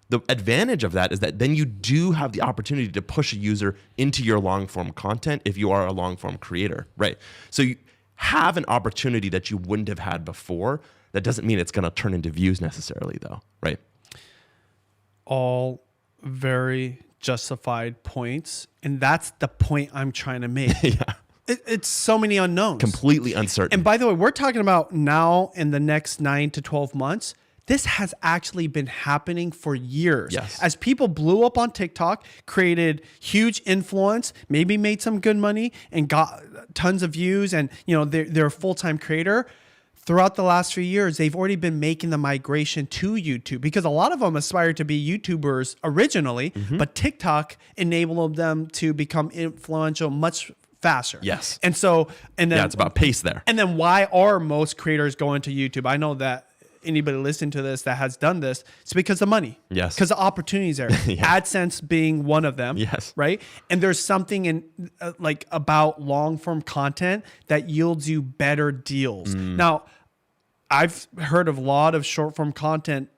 the advantage of that is that then you do have the opportunity to push a user into your long form content if you are a long form creator, right? So you have an opportunity that you wouldn't have had before. That doesn't mean it's going to turn into views necessarily, though, right? All very justified points, and that's the point I'm trying to make. Yeah. It's so many unknowns. Completely uncertain. And by the way, we're talking about now in the next 9 to 12 months. This has actually been happening for years. Yes. As people blew up on TikTok, created huge influence, maybe made some good money and got tons of views, and they're a full-time creator. Throughout the last few years, they've already been making the migration to YouTube because a lot of them aspire to be YouTubers originally, but TikTok enabled them to become influential much faster. Yes. And then it's about pace there. And then why are most creators going to YouTube? I know that anybody listening to this that has done this, it's because of money. Yes. Because the opportunities there. Yeah. AdSense being one of them. Yes. Right. And there's something in about long form content that yields you better deals. Now, I've heard of a lot of short form content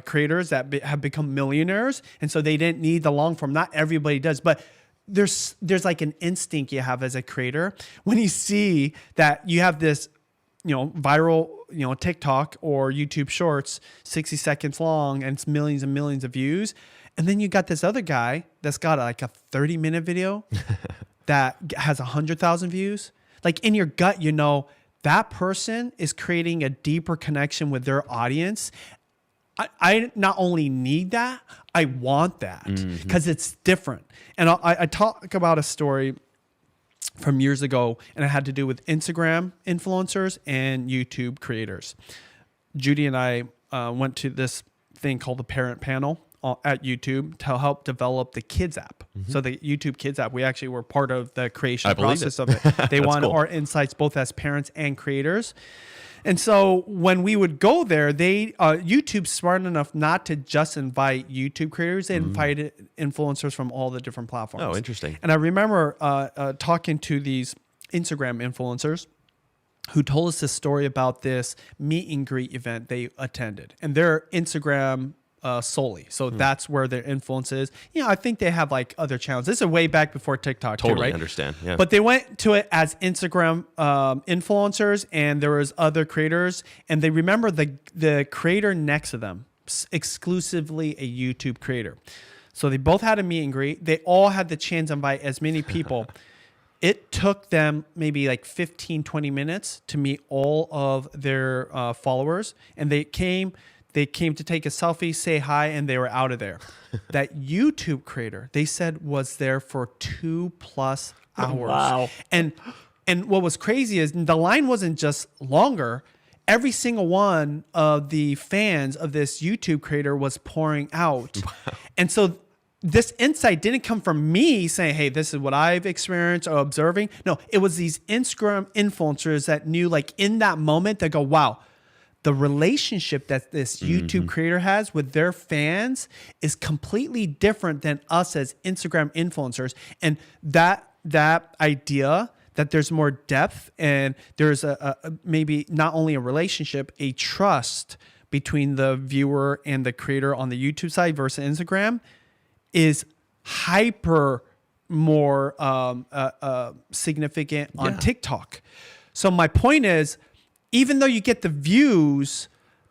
creators that have become millionaires, and so they didn't need the long form. Not everybody does, but there's like an instinct you have as a creator when you see that you have this viral TikTok or YouTube Shorts, 60 seconds long, and it's millions and millions of views, and then you got this other guy that's got like a 30-minute video that has 100,000 views. Like in your gut, that person is creating a deeper connection with their audience. I not only need that, I want that because it's different. And I talk about a story from years ago, and it had to do with Instagram influencers and YouTube creators. Judy and I went to this thing called the Parent Panel at YouTube to help develop the Kids app. So the YouTube Kids app, we actually were part of the creation process of it. They wanted our insights both as parents and creators. And so when we would go there, YouTube's smart enough not to just invite YouTube creators. They invited influencers from all the different platforms. Oh, interesting. And I remember talking to these Instagram influencers who told us this story about this meet and greet event they attended. And they're Instagram solely. So that's where their influence is. I think they have like other channels. This is way back before TikTok too, Totally right? understand. Yeah. But they went to it as Instagram influencers, and there was other creators, and they remember the creator next to them, exclusively a YouTube creator. So they both had a meet and greet. They all had the chance to invite as many people. It took them maybe like 15, 20 minutes to meet all of their followers, and they came to take a selfie, say hi, and they were out of there. That YouTube creator, they said, was there for 2+ hours. Wow. And what was crazy is the line wasn't just longer. Every single one of the fans of this YouTube creator was pouring out. Wow. And so this insight didn't come from me saying, hey, this is what I've experienced or observing. No, it was these Instagram influencers that knew, like in that moment, they go, wow, the relationship that this YouTube creator has with their fans is completely different than us as Instagram influencers. And that idea that there's more depth and there's a maybe not only a relationship, a trust between the viewer and the creator on the YouTube side versus Instagram is hyper more significant on TikTok. So my point is, even though you get the views,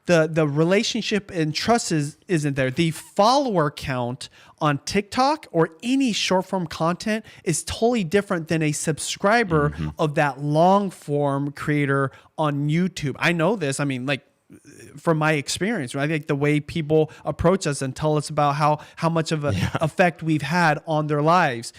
the relationship and trust isn't there. The follower count on TikTok or any short form content is totally different than a subscriber of that long form creator on YouTube. I know this. I mean, like, from my experience, right? I think the way people approach us and tell us about how much of an effect we've had on their lives.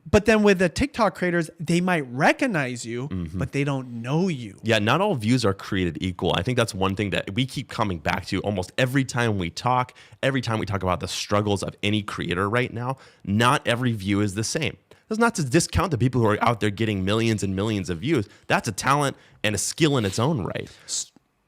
But then with the TikTok creators, they might recognize you, but they don't know you. Yeah, not all views are created equal. I think that's one thing that we keep coming back to almost every time we talk about the struggles of any creator right now. Not every view is the same. That's not to discount the people who are out there getting millions and millions of views. That's a talent and a skill in its own right.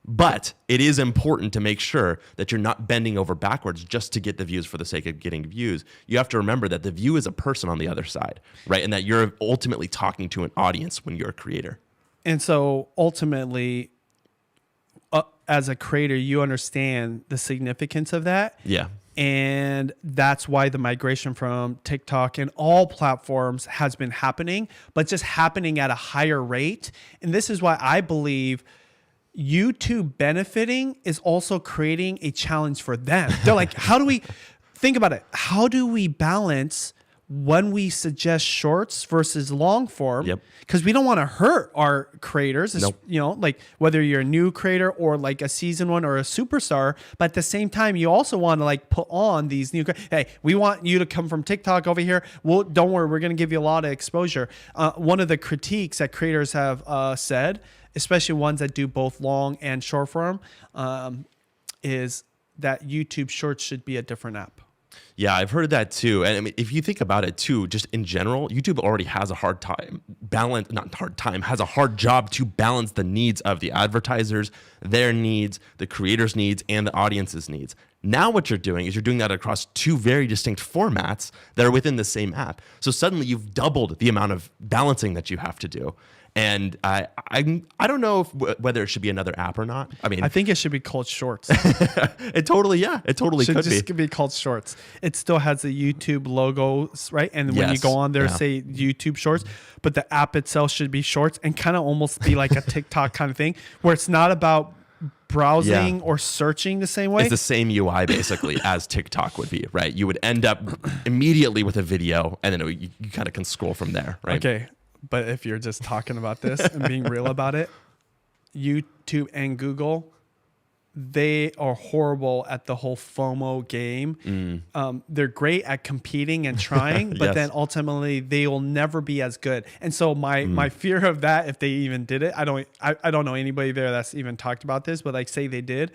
But it is important to make sure that you're not bending over backwards just to get the views for the sake of getting views. You have to remember that the view is a person on the other side, right? And that you're ultimately talking to an audience when you're a creator. And so ultimately, as a creator, you understand the significance of that. Yeah. And that's why the migration from TikTok and all platforms has been happening, but just happening at a higher rate. And this is why I believe YouTube benefiting is also creating a challenge for them. They're like, how do we think about it? How do we balance when we suggest shorts versus long form? Because we don't want to hurt our creators, you know, like whether you're a new creator or like a seasoned one or a superstar. But at the same time, you also want to like put on these new, hey, we want you to come from TikTok over here. Well, don't worry, we're going to give you a lot of exposure. One of the critiques that creators have said, especially ones that do both long and short form, is that YouTube Shorts should be a different app. Yeah, I've heard that too. And I mean, if you think about it too, just in general, YouTube already has a hard job to balance the needs of the advertisers, their needs, the creators' needs, and the audience's needs. Now what you're doing is you're doing that across two very distinct formats that are within the same app. So suddenly you've doubled the amount of balancing that you have to do. And I don't know whether it should be another app or not. I mean, I think it should be called Shorts. It totally should could just be called Shorts. It still has the YouTube logos, right? And when you go on there, say YouTube Shorts, but the app itself should be Shorts and kind of almost be like a TikTok kind of thing where it's not about browsing or searching the same way. It's the same UI basically as TikTok would be, right? You would end up immediately with a video and then you kind of can scroll from there, right? Okay. But if you're just talking about this and being real about it, YouTube and Google, they are horrible at the whole FOMO game. They're great at competing and trying, but then ultimately they will never be as good. And so my fear of that, if they even did it, I don't know anybody there that's even talked about this, but like say they did,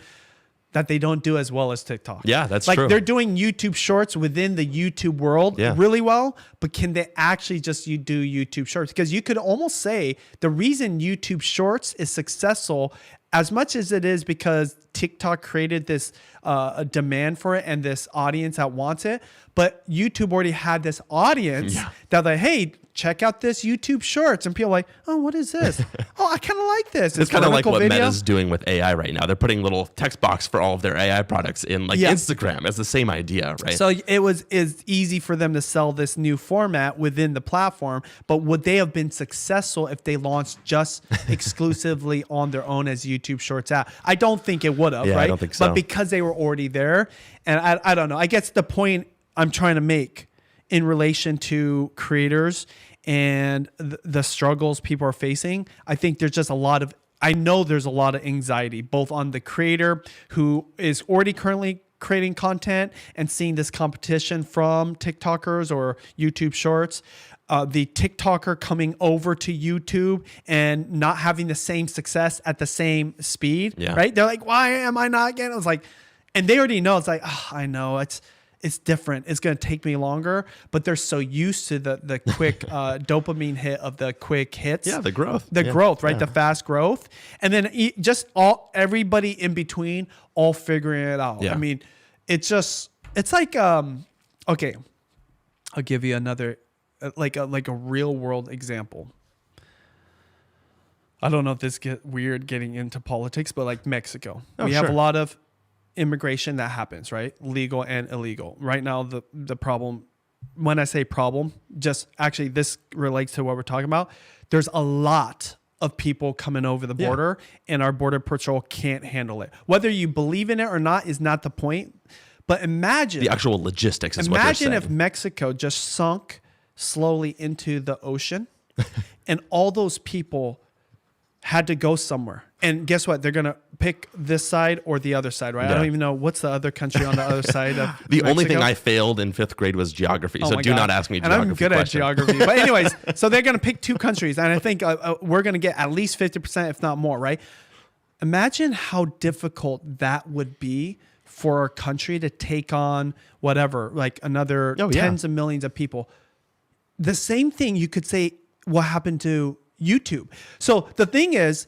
that they don't do as well as TikTok. Yeah, that's like true. They're doing YouTube Shorts within the YouTube world really well, but can they actually just do YouTube Shorts? Because you could almost say the reason YouTube Shorts is successful as much as it is because TikTok created this a demand for it and this audience that wants it, but YouTube already had this audience that like, hey, check out this YouTube Shorts. And people are like, oh, what is this? Oh, I kind of like this. It's kind of like what Meta's doing with AI right now. They're putting little text box for all of their AI products in like Instagram. It's the same idea, right? So it's easy for them to sell this new format within the platform, but would they have been successful if they launched just exclusively on their own as YouTube Shorts app? I don't think it would have, right? I don't think so. But because they were already there, and I don't know. I guess the point I'm trying to make in relation to creators and the struggles people are facing, I think there's just I know there's a lot of anxiety, both on the creator who is already currently creating content and seeing this competition from TikTokers or YouTube Shorts, the TikToker coming over to YouTube and not having the same success at the same speed, right? They're like, why am I not getting it? It's like, and they already know, it's like, oh, I know it's different. It's going to take me longer, but they're so used to the quick dopamine hit of the quick hits. Yeah, the growth. Growth, right? Yeah. The fast growth. And then just everybody in between all figuring it out. Yeah. I mean, it's like, okay, I'll give you another, like a real world example. I don't know if this gets weird getting into politics, but like Mexico, we have a lot of immigration that happens, right? Legal and illegal. Right now, the problem, when I say problem, just actually this relates to what we're talking about. There's a lot of people coming over the border, and our border patrol can't handle it. Whether you believe in it or not is not the point. But imagine the actual logistics is what you're saying. Imagine if Mexico just sunk slowly into the ocean, and all those people had to go somewhere. And guess what? They're going to pick this side or the other side, right? Yeah. I don't even know what's the other country on the other side of The Mexico. only thing I failed in 5th grade was geography. So do not ask me geography And I'm good questions. at geography. But anyways, so they're going to pick 2 countries. And I think we're going to get at least 50%, if not more, right? Imagine how difficult that would be for our country to take on whatever, like another tens of millions of people. The same thing you could say what happened to YouTube. So the thing is,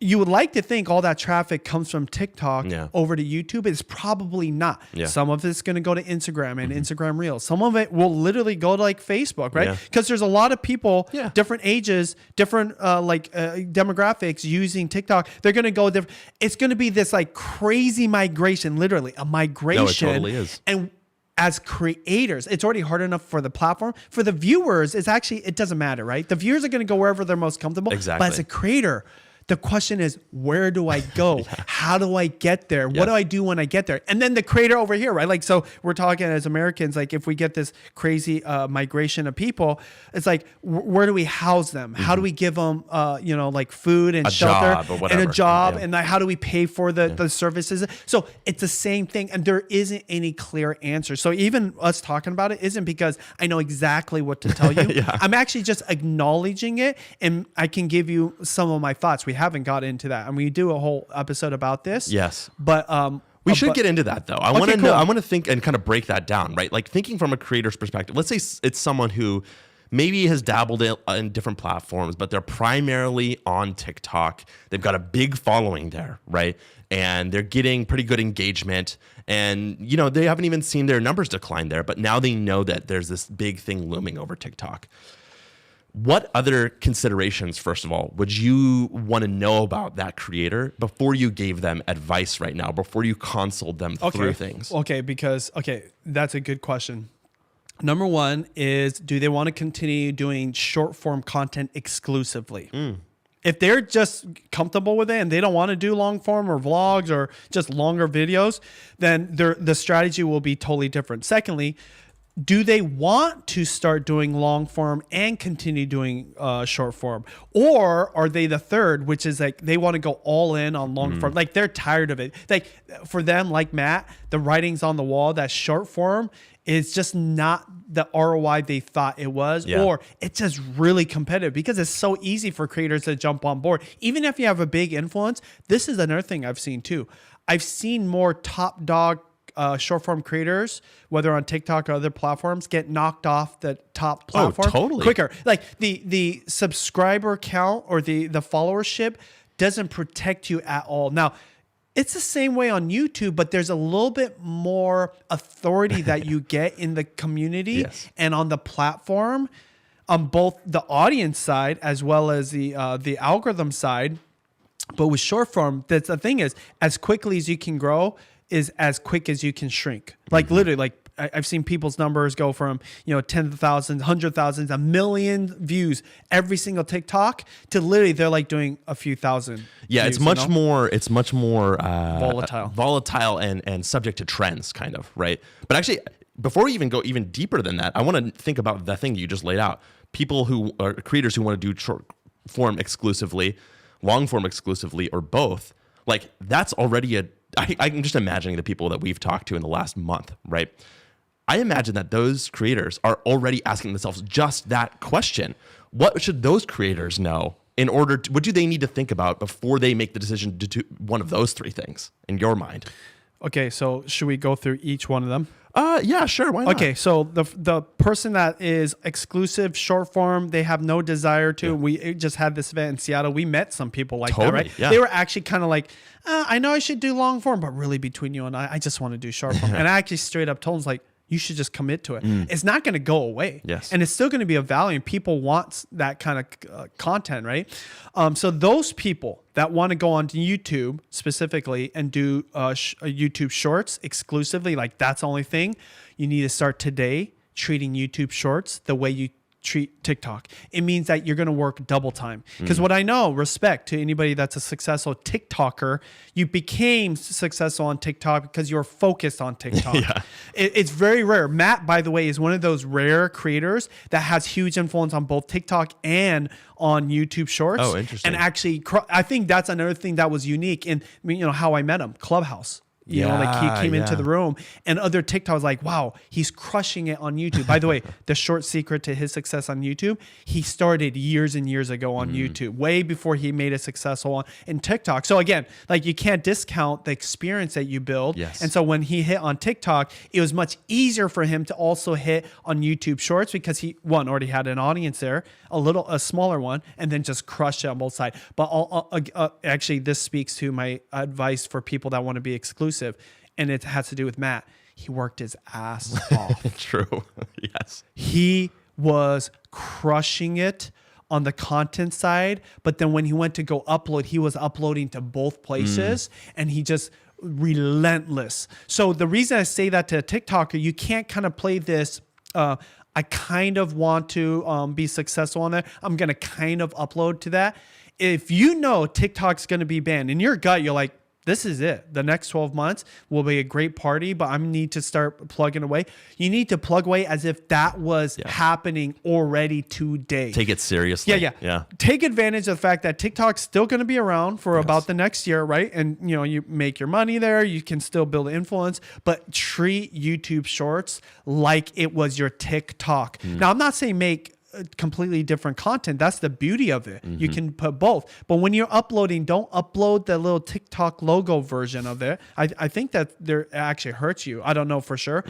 you would like to think all that traffic comes from TikTok over to YouTube. It's probably not. Yeah. Some of it's going to go to Instagram and Instagram Reels. Some of it will literally go to like Facebook, right? Because there's a lot of people, different ages, different demographics using TikTok. They're going to go different. It's going to be this like crazy migration, literally a migration. No, it totally is. And as creators, it's already hard enough for the platform. For the viewers, it doesn't matter, right? The viewers are going to go wherever they're most comfortable. Exactly. But as a creator, the question is, where do I go? How do I get there? What do I do when I get there? And then the creator over here, right? Like, so we're talking as Americans, like if we get this crazy migration of people, it's like, where do we house them? How do we give them, like food and shelter and a job? And like, how do we pay for the services? So it's the same thing. And there isn't any clear answer. So even us talking about it isn't because I know exactly what to tell you. I'm actually just acknowledging it, and I can give you some of my thoughts. We haven't got into that, and we do a whole episode about this. Yes, but we should get into that though. I want to know. I want to think and kind of break that down, right? Like thinking from a creator's perspective. Let's say it's someone who maybe has dabbled in different platforms, but they're primarily on TikTok. They've got a big following there, right? And they're getting pretty good engagement, and they haven't even seen their numbers decline there, but now they know that there's this big thing looming over TikTok. What other considerations, first of all, would you want to know about that creator before you gave them advice right now, before you counseled them through things? Okay, that's a good question. Number one is, do they want to continue doing short form content exclusively? If they're just comfortable with it and they don't want to do long form or vlogs or just longer videos, then the strategy will be totally different. Secondly, do they want to start doing long form and continue doing short form? Or are they the third, which is like they want to go all in on long form? Like they're tired of it. Like for them, like Matt, the writing's on the wall, that short form is just not the ROI they thought it was, or it's just really competitive because it's so easy for creators to jump on board. Even if you have a big influence, this is another thing I've seen too. I've seen more top dog short form creators, whether on TikTok or other platforms, get knocked off the top platform quicker. Like the subscriber count or the followership doesn't protect you at all. Now, it's the same way on YouTube, but there's a little bit more authority that you get in the community and on the platform, on both the audience side as well as the algorithm side. But with short form, that's the thing is, as quickly as you can grow is as quick as you can shrink. Like literally, like I've seen people's numbers go from, 10,000, 100,000, 1 million views every single TikTok to literally they're like doing a few thousand. Yeah, views, it's much more volatile and subject to trends, kind of, right? But actually, before we even go even deeper than that, I want to think about the thing you just laid out. People who are creators who want to do short form exclusively, long form exclusively, or both. Like that's already I'm just imagining the people that we've talked to in the last month, right? I imagine that those creators are already asking themselves just that question. What should those creators know what do they need to think about before they make the decision to do one of those 3 things in your mind? Okay, so should we go through each one of them? Yeah, sure. Why not? Okay, so the person that is exclusive short form, they have no desire to. We just had this event in Seattle. We met some people like that, right? Yeah. They were actually kind of like, I know I should do long form, but really between you and I just want to do short form. And I actually straight up told them, like, you should just commit to it. It's not going to go away. Yes. And it's still going to be of value. And people want that kind of content, right? So those people that want to go onto YouTube specifically and do YouTube shorts exclusively, like that's the only thing, you need to start today treating YouTube shorts the way you treat TikTok. It means that you're going to work double time. Because what I know, respect to anybody that's a successful TikToker, you became successful on TikTok because you're focused on TikTok. It's very rare. Matt, by the way, is one of those rare creators that has huge influence on both TikTok and on YouTube Shorts. Oh, interesting. And actually, I think that's another thing that was unique in, how I met him, Clubhouse. You know, like he came into the room and other TikTok was like, wow, he's crushing it on YouTube. By the way, the short secret to his success on YouTube, he started years and years ago on YouTube, way before he made it successful in TikTok. So again, like you can't discount the experience that you build. Yes. And so when he hit on TikTok, it was much easier for him to also hit on YouTube Shorts because he, one, already had an audience there, a smaller one, and then just crushed it on both sides. But actually, this speaks to my advice for people that want to be exclusive. And it has to do with Matt. He worked his ass off. True. Yes. He was crushing it on the content side. But then when he went to go upload, he was uploading to both places and he just relentless. So the reason I say that to a TikToker, you can't kind of play this, I kind of want to be successful on that. I'm going to kind of upload to that. If you know TikTok's going to be banned, in your gut, you're like, this is it. The next 12 months will be a great party, but I need to start plugging away. You need to plug away as if that was happening already today. Take it seriously. Yeah. Take advantage of the fact that TikTok's still going to be around for about the next year, right? And you make your money there. You can still build influence, but treat YouTube Shorts like it was your TikTok. Now, I'm not saying make completely different content. That's the beauty of it. You can put both. But when you're uploading, don't upload the little TikTok logo version of it. I think that it actually hurts you. I don't know for sure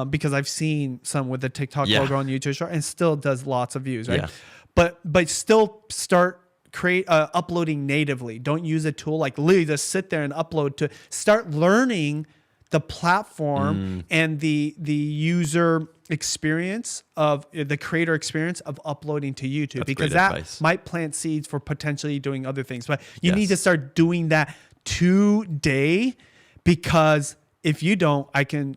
because I've seen some with the TikTok logo on YouTube Short and still does lots of views, right? But still start uploading natively. Don't use a tool like literally just sit there and upload to start learning the platform and the user experience of the creator experience of uploading to YouTube. That's because that advice. Might plant seeds for potentially doing other things. But you need to start doing that today, because if you don't, I can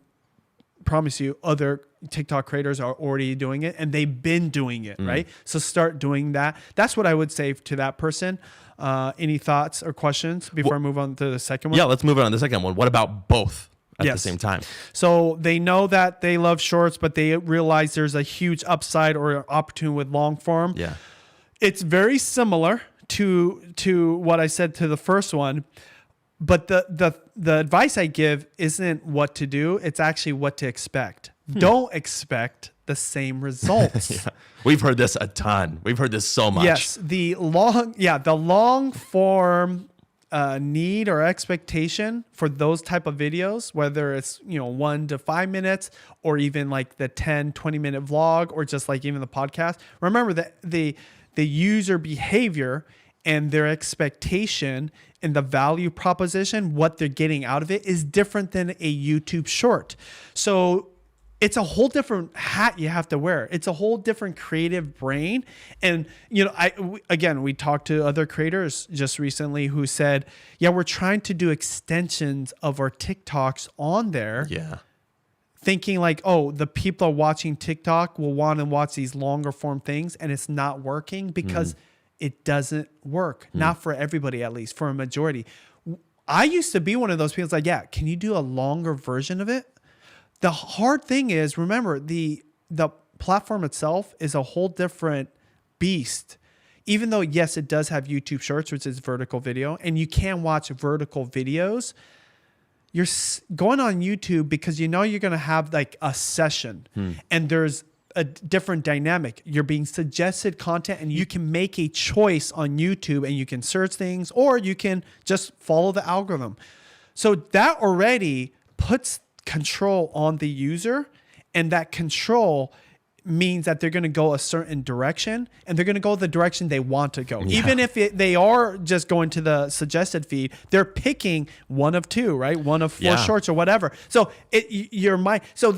promise you other TikTok creators are already doing it and they've been doing it, right? So start doing that. That's what I would say to that person. Any thoughts or questions before I move on to the second one? Yeah, let's move on to the second one. What about both? At the same time. So they know that they love shorts, but they realize there's a huge upside or opportunity with long form. Yeah. It's very similar to what I said to the first one, but the advice I give isn't what to do. It's actually what to expect. Don't expect the same results. We've heard this a ton. We've heard this so much. Yes. The long form need or expectation for those type of videos, whether it's 1 to 5 minutes or even like the 10-20 minute vlog or just like even the podcast, remember that the user behavior and their expectation and the value proposition, what they're getting out of it, is different than a YouTube short. So it's a whole different hat you have to wear. It's a whole different creative brain. And, we talked to other creators just recently who said, we're trying to do extensions of our TikToks on there. Yeah. Thinking like, oh, the people are watching TikTok will want to watch these longer form things. And it's not working because it doesn't work. Not for everybody, at least for a majority. I used to be one of those people like, can you do a longer version of it? The hard thing is, remember, the platform itself is a whole different beast. Even though, yes, it does have YouTube Shorts, which is vertical video, and you can watch vertical videos, you're going on YouTube because you're going to have like a session and there's a different dynamic. You're being suggested content and you can make a choice on YouTube and you can search things or you can just follow the algorithm. So that already puts control on the user, and that control means that they're going to go a certain direction, and they're going to go the direction they want to go. Yeah. Even if they are just going to the suggested feed, they're picking one of two, right? One of four shorts or whatever. So your mind. So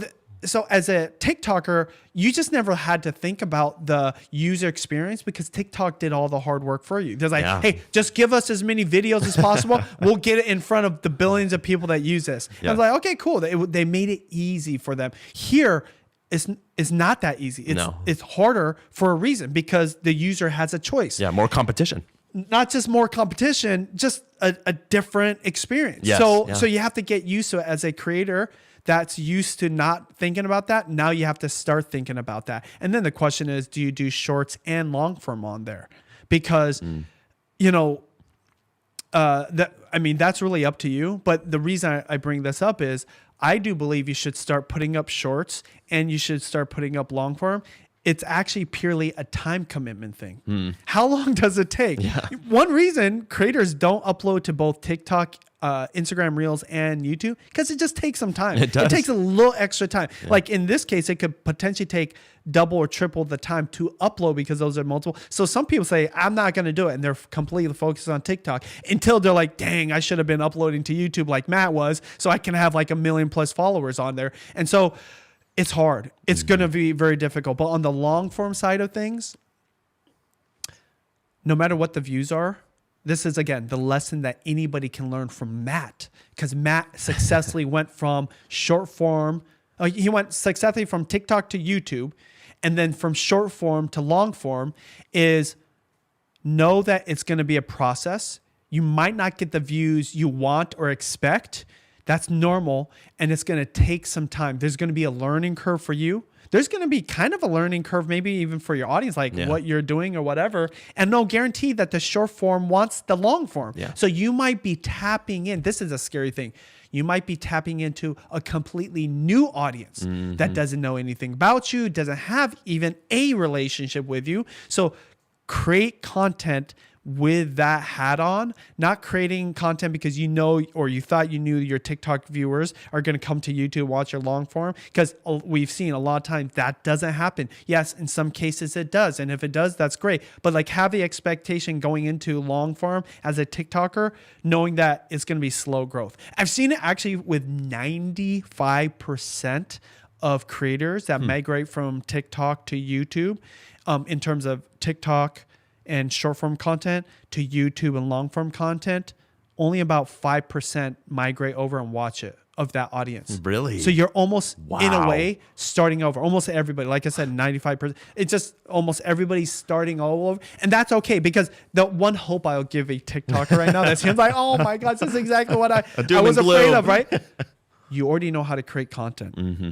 as a TikToker, you just never had to think about the user experience because TikTok did all the hard work for you. They're like, hey, just give us as many videos as possible. We'll get it in front of the billions of people that use this. Yeah. I was like, okay, cool. They made it easy for them. Here, it's not that easy. It's harder for a reason because the user has a choice. Yeah, more competition. Not just more competition, just a different experience. Yes, So you have to get used to it as a creator that's used to not thinking about that. Now you have to start thinking about that. And then the question is, do you do shorts and long form on there? Because, that's really up to you. But the reason I bring this up is I do believe you should start putting up shorts and you should start putting up long form. It's actually purely a time commitment thing. How long does it take? Yeah. One reason creators don't upload to both TikTok, Instagram Reels, and YouTube, because it just takes some time. It does. It takes a little extra time. Yeah. Like in this case, it could potentially take double or triple the time to upload because those are multiple. So some people say, I'm not going to do it. And they're completely focused on TikTok until they're like, dang, I should have been uploading to YouTube like Matt was so I can have like 1 million+ followers on there. And so it's hard. It's going to be very difficult. But on the long form side of things, no matter what the views are, this is, again, the lesson that anybody can learn from Matt, because Matt successfully went from short form. He went successfully from TikTok to YouTube, and then from short form to long form is know that it's going to be a process. You might not get the views you want or expect. That's normal, and it's going to take some time. There's going to be a learning curve for you. There's going to be kind of a learning curve, maybe even for your audience, like what you're doing or whatever. And no guarantee that the short form wants the long form. Yeah. So you might be tapping in. This is a scary thing. You might be tapping into a completely new audience that doesn't know anything about you, doesn't have even a relationship with you. So create content with that hat on, not creating content because you know or you thought you knew your TikTok viewers are going to come to YouTube, watch your long form, because we've seen a lot of times that doesn't happen. Yes, in some cases it does. And if it does, that's great. But like have the expectation going into long form as a TikToker, knowing that it's going to be slow growth. I've seen it actually with 95% of creators that migrate from TikTok to YouTube in terms of TikTok and short form content to YouTube and long form content, only about 5% migrate over and watch it of that audience. Really? So you're almost in a way starting over. Almost everybody, like I said, 95%. It's just almost everybody's starting all over. And that's okay, because the one hope I'll give a TikToker right now that seems like, oh my God, this is exactly what I was afraid of, right? You already know how to create content. Mm-hmm.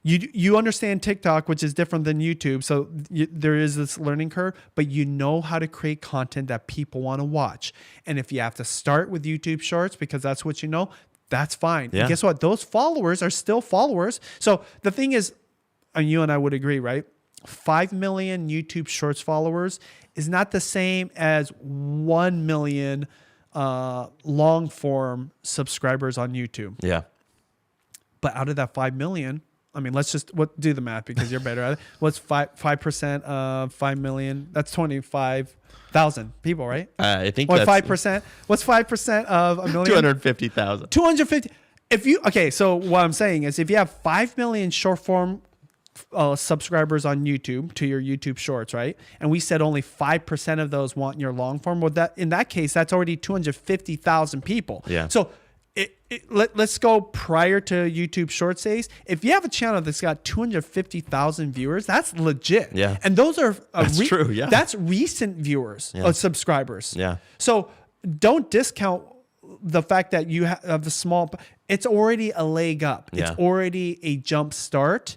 You understand TikTok, which is different than YouTube. So there is this learning curve, but you know how to create content that people want to watch. And if you have to start with YouTube Shorts because that's what you know, that's fine. Yeah. And guess what? Those followers are still followers. So the thing is, and you and I would agree, right? 5 million YouTube Shorts followers is not the same as 1 million long form subscribers on YouTube. Yeah. But out of that 5 million, I mean, let's just do the math because you're better at it. What's 5% of 5 million? That's 25,000 people, right? I think that's 5%. What's 5% of a million? 250,000. 250. So what I'm saying is, if you have 5 million short form subscribers on YouTube to your YouTube Shorts, right? And we said only 5% of those want your long form. Well, in that case, that's already 250,000 people. Yeah. So let's go prior to YouTube Shorts days. If you have a channel that's got 250,000 viewers, that's legit. Yeah. And those are true. Yeah. That's recent viewers of subscribers. Yeah. So don't discount the fact that you have a small. It's already a leg up. Yeah. It's already a jump start,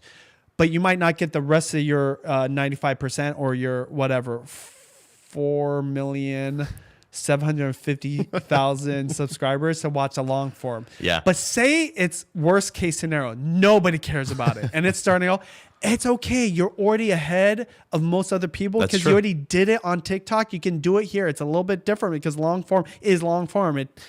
but you might not get the rest of your 95% or your whatever 4,750,000 subscribers to watch a long form. Yeah. But say it's worst case scenario. Nobody cares about it. And it's starting out. it's okay. You're already ahead of most other people That's because true. you already did it on TikTok. You can do it here. It's a little bit different because long form is long form. It,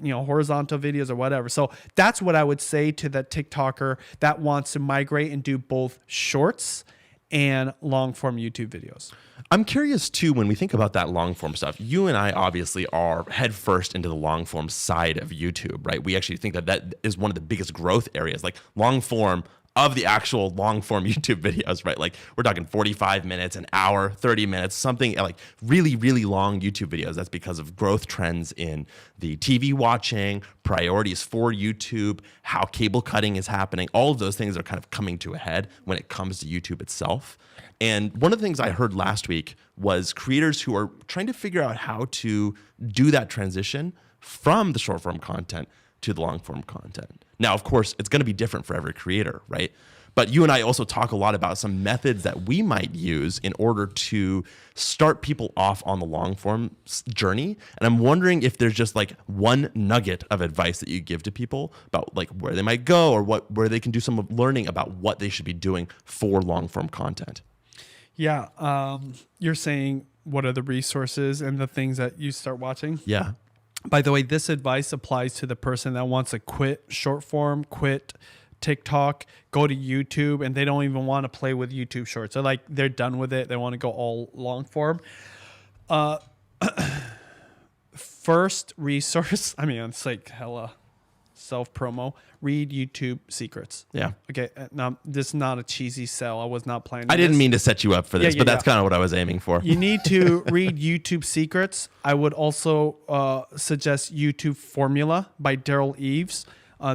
horizontal videos or whatever. So that's what I would say to the TikToker that wants to migrate and do both shorts and long form YouTube videos. I'm curious too, when we think about that long form stuff, you and I obviously are head first into the long form side of YouTube, right? We actually think that that is one of the biggest growth areas, like long form of the actual long form YouTube videos, right? Like we're talking 45 minutes, an hour, 30 minutes, something like really, really long YouTube videos. That's because of growth trends in the TV watching, priorities for YouTube, how cable cutting is happening. All of those things are kind of coming to a head when it comes to YouTube itself. And one of the things I heard last week was creators who are trying to figure out how to do that transition from the short form content to the long form content. Now, of course, it's going to be different for every creator, right? But you and I also talk a lot about some methods that we might use in order to start people off on the long form journey. And I'm wondering if there's just like one nugget of advice that you give to people about like where they might go or where they can do some learning about what they should be doing for long form content. Yeah. You're saying what are the resources and the things that you start watching? Yeah. By the way, this advice applies to the person that wants to quit short form, quit TikTok, go to YouTube, and they don't even want to play with YouTube shorts. They're done with it. They want to go all long form. First resource, I mean, it's like hella self-promo. Read YouTube secrets. Yeah. Okay. Now, this is not a cheesy sell. I was not planning I didn't this. mean to set you up for this, but that's kind of what I was aiming for. You need to read YouTube Secrets. I would also suggest YouTube Formula by Daryl Eves.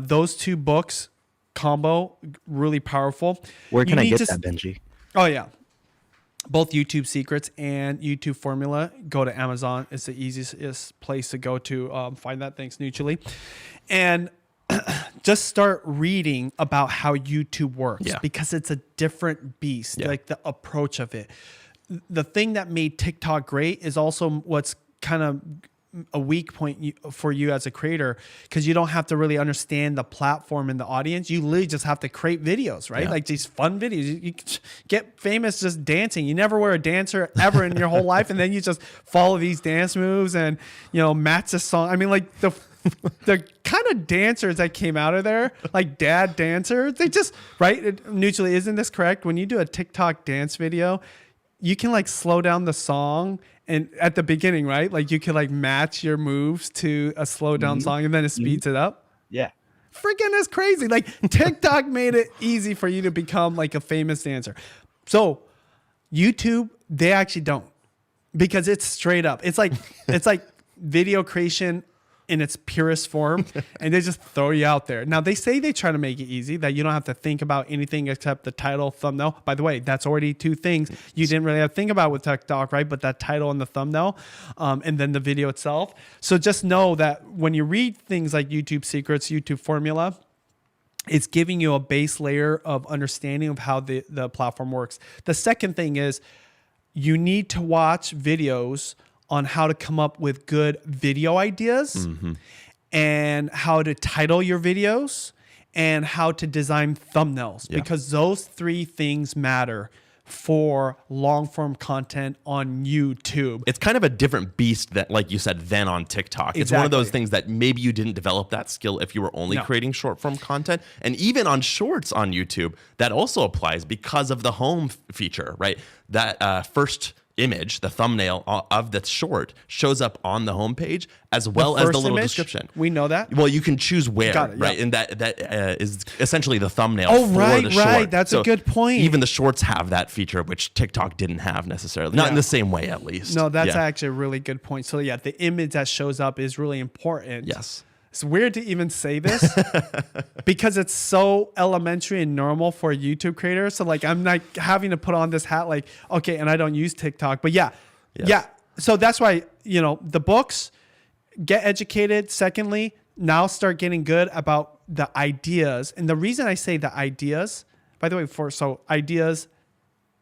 Those two books combo, really powerful. Where can I get that, Benji? Oh, yeah. Both YouTube Secrets and YouTube Formula. Go to Amazon. It's the easiest place to go to find that. Thanks, Mutually. And just start reading about how YouTube works because it's a different beast, like the approach of it. The thing that made TikTok great is also what's kind of a weak point for you as a creator, because you don't have to really understand the platform and the audience. You literally just have to create videos, right? Like these fun videos. You get famous just dancing. You never were a dancer ever in your whole life, and then you just follow these dance moves and match a song. I mean, like the kind of dancers that came out of there, like dad dancers, they just, right? Mutually, isn't this correct? When you do a TikTok dance video, you can like slow down the song and at the beginning, right? Like you can like match your moves to a slow down song and then it speeds it up. Yeah. Freaking is crazy. Like TikTok made it easy for you to become like a famous dancer. So YouTube, they actually don't, because it's straight up. It's like video creation in its purest form, and they just throw you out there. Now, they say they try to make it easy, that you don't have to think about anything except the title, thumbnail. By the way, that's already two things you didn't really have to think about with TikTok, right? But that title and the thumbnail, and then the video itself. So just know that when you read things like YouTube Secrets, YouTube Formula, it's giving you a base layer of understanding of how the platform works. The second thing is you need to watch videos on how to come up with good video ideas and how to title your videos and how to design thumbnails, because those three things matter for long form content on YouTube. It's kind of a different beast that, like you said, than on TikTok. It's one of those things that maybe you didn't develop that skill if you were only creating short form content. And even on shorts on YouTube, that also applies because of the home feature, right? That first image, the thumbnail of the short, shows up on the homepage as well as the little description. We know that. Well, you can choose where, right? And that is essentially the thumbnail for the short. Right. That's a good point. Even the shorts have that feature, which TikTok didn't have necessarily. Not in the same way, at least. No, that's actually a really good point. So yeah, the image that shows up is really important. Yes. It's weird to even say this because it's so elementary and normal for a YouTube creator. So like, I'm like having to put on this hat, like, okay, and I don't use TikTok, but yeah. So that's why, the books, get educated. Secondly, now start getting good about the ideas. And the reason I say the ideas, by the way, so ideas,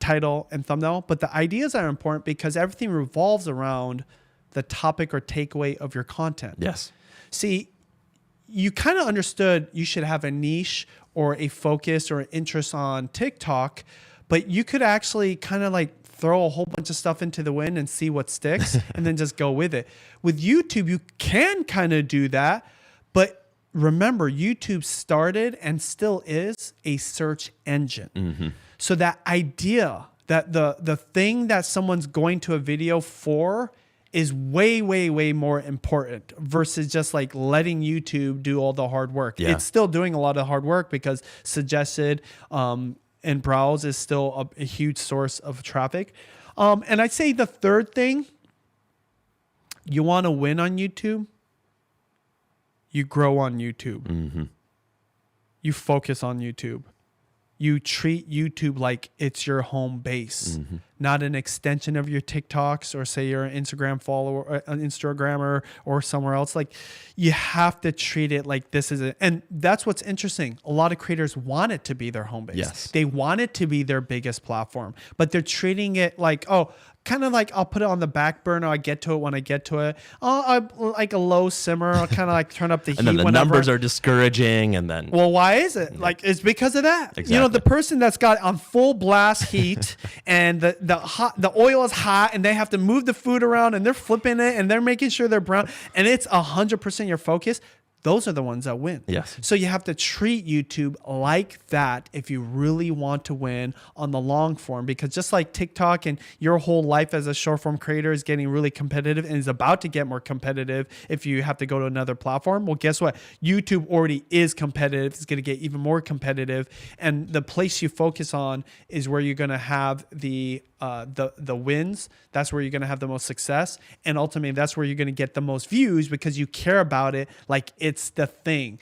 title and thumbnail, but the ideas are important because everything revolves around the topic or takeaway of your content. Yes. See, you kind of understood you should have a niche or a focus or an interest on TikTok, but you could actually kind of like throw a whole bunch of stuff into the wind and see what sticks and then just go with it. With YouTube, you can kind of do that, but remember, YouTube started and still is a search engine. So that idea that the thing that someone's going to a video for is way, way, way more important versus just like letting YouTube do all the hard work. Yeah. It's still doing a lot of hard work because suggested and browse is still a huge source of traffic. And I'd say the third thing, you want to win on YouTube, you grow on YouTube. You focus on YouTube. You treat YouTube like it's your home base, not an extension of your TikToks, or say you're an Instagram follower, an Instagrammer, or somewhere else. Like, you have to treat it like this is it. And that's what's interesting. A lot of creators want it to be their home base. Yes. They want it to be their biggest platform, but they're treating it like, oh, kind of like I'll put it on the back burner. I get to it when I get to it. I like a low simmer. I'll kind of like turn up the heat. And then the whenever. numbers are discouraging. And then, Well, why is it? Like, it's because of that. Exactly. You know, the person that's got on full blast heat and the oil is hot and they have to move the food around and they're flipping it and they're making sure they're brown and it's 100% your focus. Those are the ones that win. Yes. So you have to treat YouTube like that if you really want to win on the long form, because just like TikTok and your whole life as a short form creator is getting really competitive and is about to get more competitive if you have to go to another platform. Well, guess what? YouTube already is competitive. It's going to get even more competitive. And the place you focus on is where you're going to have the wins. That's where you're going to have the most success. And ultimately, that's where you're going to get the most views because you care about it like it's the thing.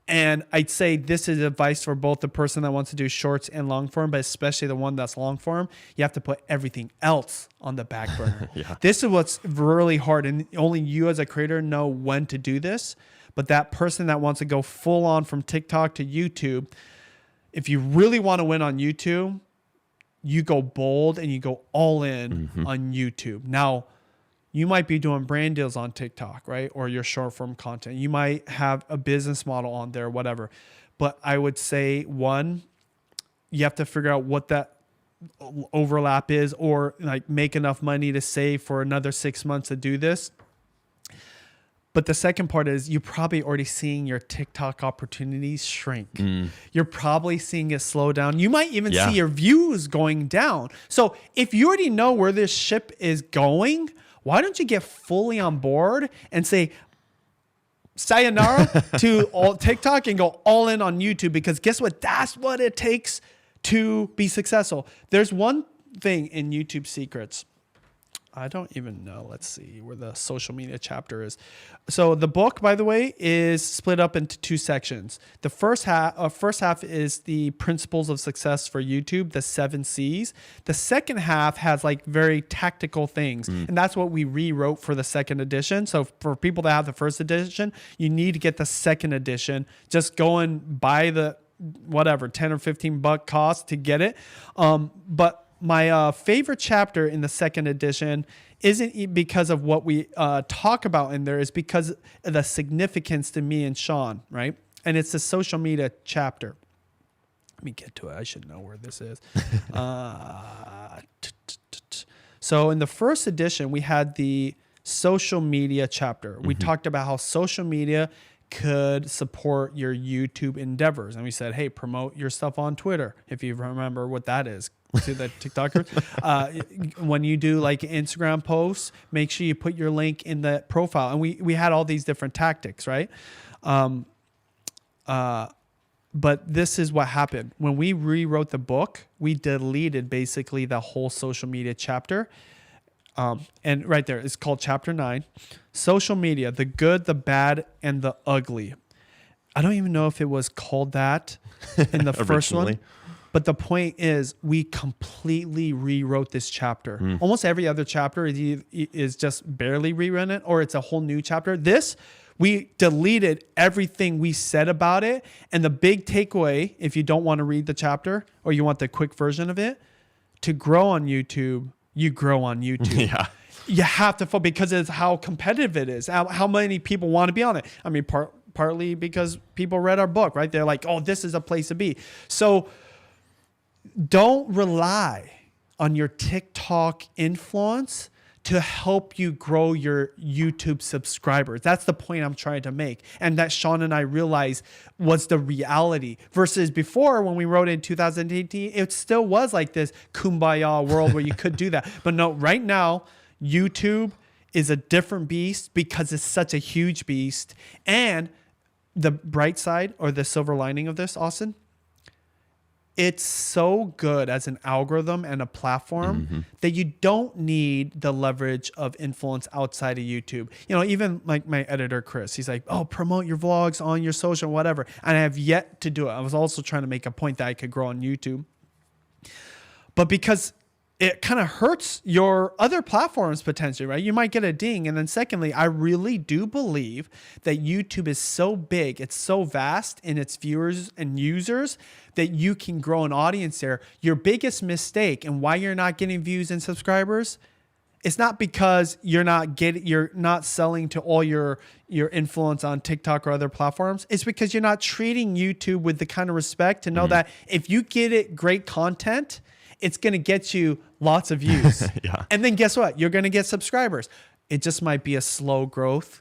And I'd say this is advice for both the person that wants to do shorts and long form, but especially the one that's long form. You have to put everything else on the back burner. Yeah. This is what's really hard. And only you as a creator know when to do this. But that person that wants to go full on from TikTok to YouTube, if you really want to win on YouTube, you go bold and you go all in on YouTube. Now, you might be doing brand deals on TikTok, right? Or your short form content. You might have a business model on there, whatever. But I would say, one, you have to figure out what that overlap is, or like make enough money to save for another 6 months to do this. But the second part is you're probably already seeing your TikTok opportunities shrink. You're probably seeing it slow down. You might even see your views going down. So if you already know where this ship is going, why don't you get fully on board and say sayonara to all TikTok and go all in on YouTube? Because guess what? That's what it takes to be successful. There's one thing in YouTube secrets. I don't even know. Let's see where the social media chapter is. So the book, by the way, is split up into two sections. The first half is the principles of success for YouTube, the 7 C's. The second half has like very tactical things. And that's what we rewrote for the second edition. So for people that have the first edition, you need to get the second edition. Just go and buy the whatever, 10 or 15 buck cost to get it. But my favorite chapter in the second edition isn't because of what we talk about in there, is because of the significance to me and Sean, right? And it's the social media chapter. Let me get to it. I should know where this is. So in the first edition, we had the social media chapter. We talked about how social media could support your YouTube endeavors. And we said, hey, promote your stuff on Twitter, if you remember what that is. To the TikTokers. When you do like Instagram posts, make sure you put your link in the profile. And we had all these different tactics, right? But this is what happened. When we rewrote the book, we deleted basically the whole social media chapter. And right there, it's called Chapter 9. Social media, the good, the bad, and the ugly. I don't even know if it was called that in the first one. But the point is, we completely rewrote this chapter. Almost every other chapter is just barely rewritten, or it's a whole new chapter. This, we deleted everything we said about it. And the big takeaway, if you don't want to read the chapter or you want the quick version of it, to grow on YouTube, you grow on YouTube. Yeah. You have to, because it's how competitive it is, how many people want to be on it. I mean, partly because people read our book, right? They're like, oh, this is a place to be. So don't rely on your TikTok influence to help you grow your YouTube subscribers. That's the point I'm trying to make. And that Sean and I realized was the reality versus before when we wrote in 2018, it still was like this kumbaya world where you could do that. But no, right now, YouTube is a different beast because it's such a huge beast. And the bright side or the silver lining of this, Austin, it's so good as an algorithm and a platform that you don't need the leverage of influence outside of YouTube. You know, even like my editor, Chris, he's like, oh, promote your vlogs on your social, whatever. And I have yet to do it. I was also trying to make a point that I could grow on YouTube. But because it kind of hurts your other platforms potentially, right? You might get a ding. And then secondly, I really do believe that YouTube is so big, it's so vast in its viewers and users that you can grow an audience there. Your biggest mistake and why you're not getting views and subscribers, it's not because you're not selling to all your influence on TikTok or other platforms. It's because you're not treating YouTube with the kind of respect to know that if you get it great content, it's going to get you lots of views. Yeah. And then guess what? You're going to get subscribers. It just might be a slow growth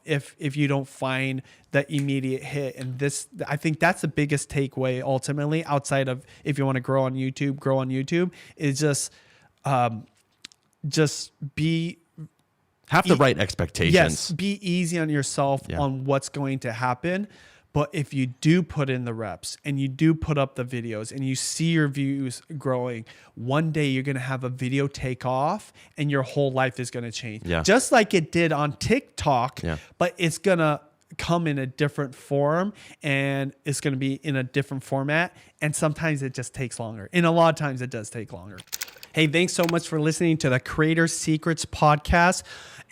if you don't find the immediate hit. And this, I think that's the biggest takeaway ultimately outside of if you want to grow on YouTube, is just be... Have the right expectations. Yes, be easy on yourself on what's going to happen. But if you do put in the reps and you do put up the videos and you see your views growing, one day you're going to have a video take off and your whole life is going to change. Yeah. Just like it did on TikTok, but it's going to come in a different form and it's going to be in a different format. And sometimes it just takes longer. And a lot of times it does take longer. Hey, thanks so much for listening to the Creator Secrets podcast.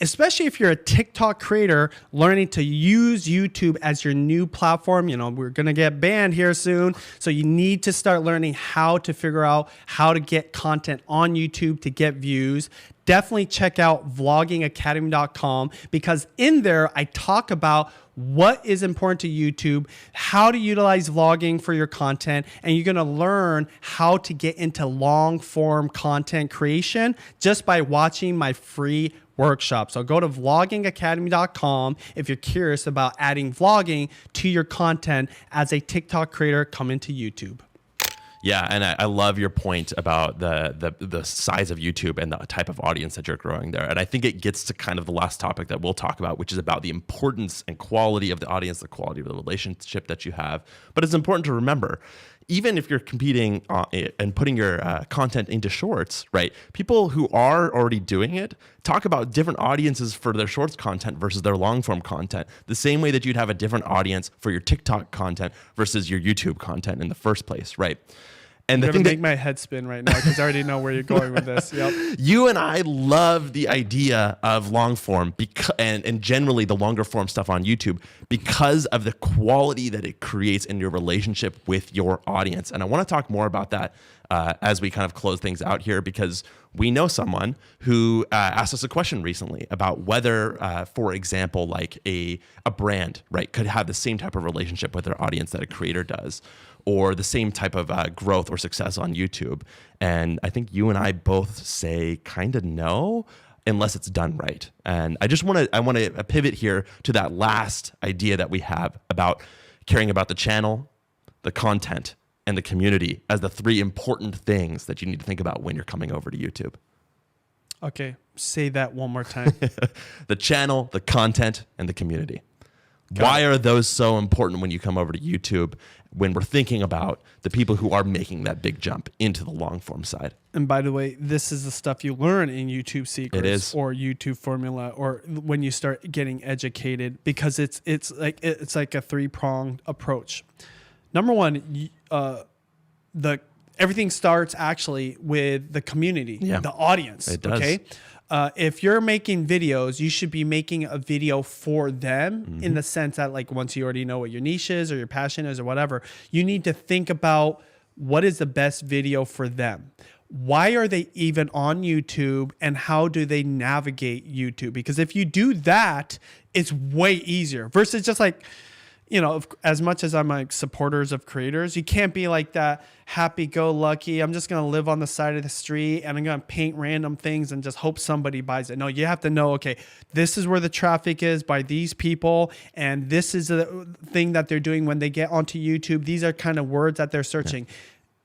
Especially if you're a TikTok creator learning to use YouTube as your new platform. You know, we're going to get banned here soon. So you need to start learning how to figure out how to get content on YouTube to get views. Definitely check out vloggingacademy.com because in there I talk about what is important to YouTube, how to utilize vlogging for your content, and you're going to learn how to get into long form content creation just by watching my free workshop. So go to vloggingacademy.com if you're curious about adding vlogging to your content as a TikTok creator coming to YouTube. Yeah, and I love your point about the size of YouTube and the type of audience that you're growing there. And I think it gets to kind of the last topic that we'll talk about, which is about the importance and quality of the audience, the quality of the relationship that you have. But it's important to remember, even if you're competing and putting your content into shorts, right? People who are already doing it talk about different audiences for their shorts content versus their long form content. The same way that you'd have a different audience for your TikTok content versus your YouTube content in the first place, right? And I'm going to make my head spin right now because I already know where you're going with this. Yep. You and I love the idea of long form and generally the longer form stuff on YouTube because of the quality that it creates in your relationship with your audience. And I want to talk more about that as we kind of close things out here because we know someone who asked us a question recently about whether, for example, like a brand, right, could have the same type of relationship with their audience that a creator does, or the same type of growth or success on YouTube. And I think you and I both say kind of no, unless it's done right. And I want to pivot here to that last idea that we have about caring about the channel, the content, and the community as the three important things that you need to think about when you're coming over to YouTube. Okay, say that one more time. The channel, the content, and the community. Why are those so important when you come over to YouTube when we're thinking about the people who are making that big jump into the long form side? And by the way, this is the stuff you learn in YouTube Secrets or YouTube Formula or when you start getting educated because it's like a three-pronged approach. Number one, everything starts actually with the community, the audience. It does. Okay. If you're making videos, you should be making a video for them in the sense that like once you already know what your niche is or your passion is or whatever, you need to think about what is the best video for them. Why are they even on YouTube and how do they navigate YouTube? Because if you do that, it's way easier versus just like, as much as I'm like supporters of creators, you can't be like that happy-go-lucky. I'm just going to live on the side of the street and I'm going to paint random things and just hope somebody buys it. No, you have to know, okay, this is where the traffic is by these people. And this is the thing that they're doing when they get onto YouTube. These are kind of words that they're searching. Yeah.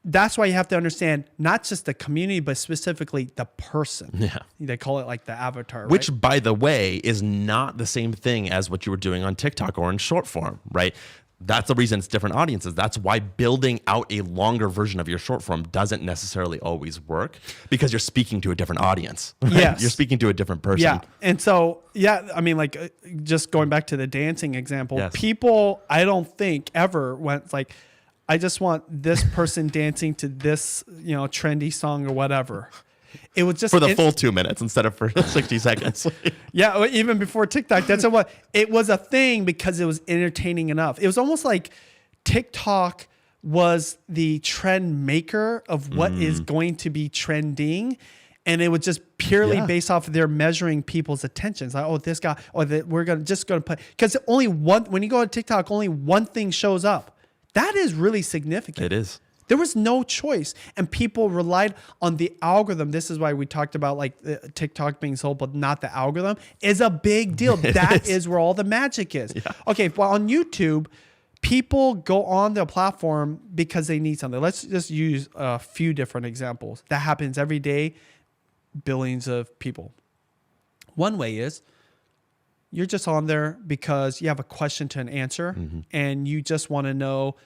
That's why you have to understand not just the community, but specifically the person. Yeah. They call it like the avatar, which, right? by the way, is not the same thing as what you were doing on TikTok or in short form, right? That's the reason it's different audiences. That's why building out a longer version of your short form doesn't necessarily always work, because you're speaking to a different audience. Right? Yes. You're speaking to a different person. Yeah. And so, I mean, like just going back to the dancing example, Yes. people, I don't think ever went like, I just want this person dancing to this, trendy song or whatever. It was just for the full 2 minutes instead of for 60 seconds. Yeah, even before TikTok, that's what it was, a thing because it was entertaining enough. It was almost like TikTok was the trend maker of what is going to be trending. And it was just purely based off of their measuring people's attentions. Like, this guy, or that we're just going to put, because when you go to TikTok, only one thing shows up. That is really significant. It is. There was no choice, and people relied on the algorithm. This is why we talked about like TikTok being sold, but not the algorithm is a big deal. That is where all the magic is. Yeah. Okay, well, on YouTube, people go on the platform because they need something. Let's just use a few different examples. That happens every day, billions of people. One way is you're just on there because you have a question to an answer, and you just want to know,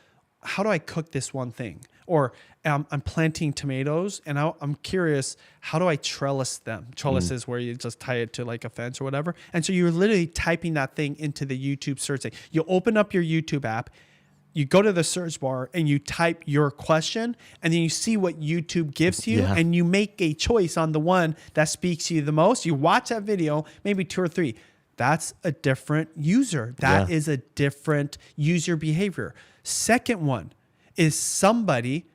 how do I cook this one thing? Or I'm planting tomatoes and I'm curious, how do I trellis them? Trellis is where you just tie it to like a fence or whatever. And so you're literally typing that thing into the YouTube search thing. You open up your YouTube app, you go to the search bar and you type your question, and then you see what YouTube gives you, and you make a choice on the one that speaks to you the most. You watch that video, maybe 2 or 3. That's a different user. That is a different user behavior. Second one is somebody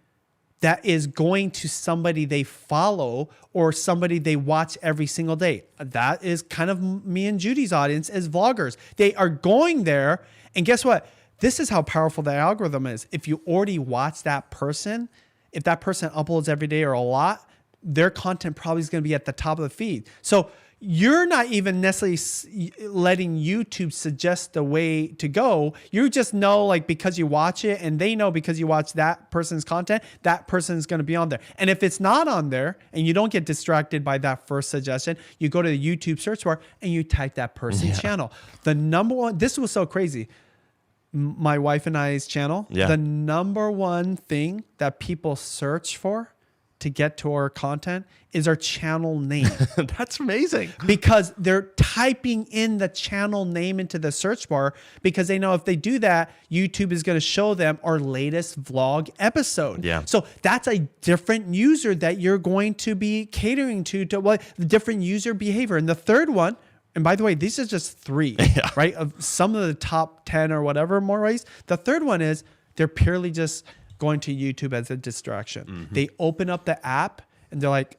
that is going to somebody they follow or somebody they watch every single day. That is kind of me and Judy's audience as vloggers. They are going there, and guess what? This is how powerful the algorithm is. If you already watch that person, if that person uploads every day or a lot, their content probably is going to be at the top of the feed. So you're not even necessarily letting YouTube suggest the way to go. You just know, like, because you watch it, and they know because you watch that person's content, that person's going to be on there. And if it's not on there and you don't get distracted by that first suggestion, you go to the YouTube search bar and you type that person's channel. The number one, this was so crazy. My wife and I's channel, the number one thing that people search for to get to our content is our channel name. That's amazing. Because they're typing in the channel name into the search bar, because they know if they do that, YouTube is going to show them our latest vlog episode. Yeah. So that's a different user that you're going to be catering to what the different user behavior. And the third one, and by the way, these are just 3, right? Of some of the top 10 or whatever more ways. The third one is they're purely just going to YouTube as a distraction. They open up the app and they're like,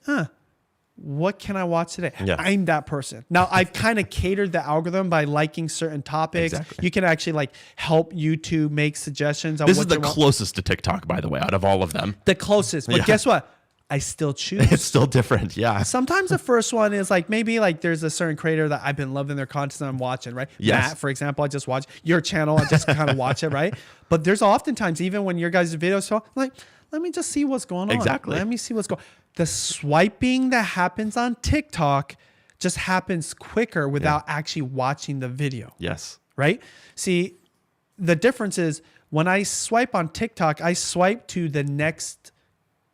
what can I watch today? I'm that person. Now, I've kind of catered the algorithm by liking certain topics. Exactly. You can actually like help YouTube make suggestions. On this is the closest to TikTok, by the way, out of all of them. The closest. But guess what? I still choose. It's still different. Yeah. Sometimes the first one is like, maybe like there's a certain creator that I've been loving their content and I'm watching, right? Yes. Matt, for example, I just watch your channel. I just kind of watch it, right? But there's oftentimes, even when your guys' videos, so like, let me just see what's going on. Exactly. Let me see what's going on. The swiping that happens on TikTok just happens quicker without actually watching the video. Yes. Right? See, the difference is when I swipe on TikTok, I swipe to the next,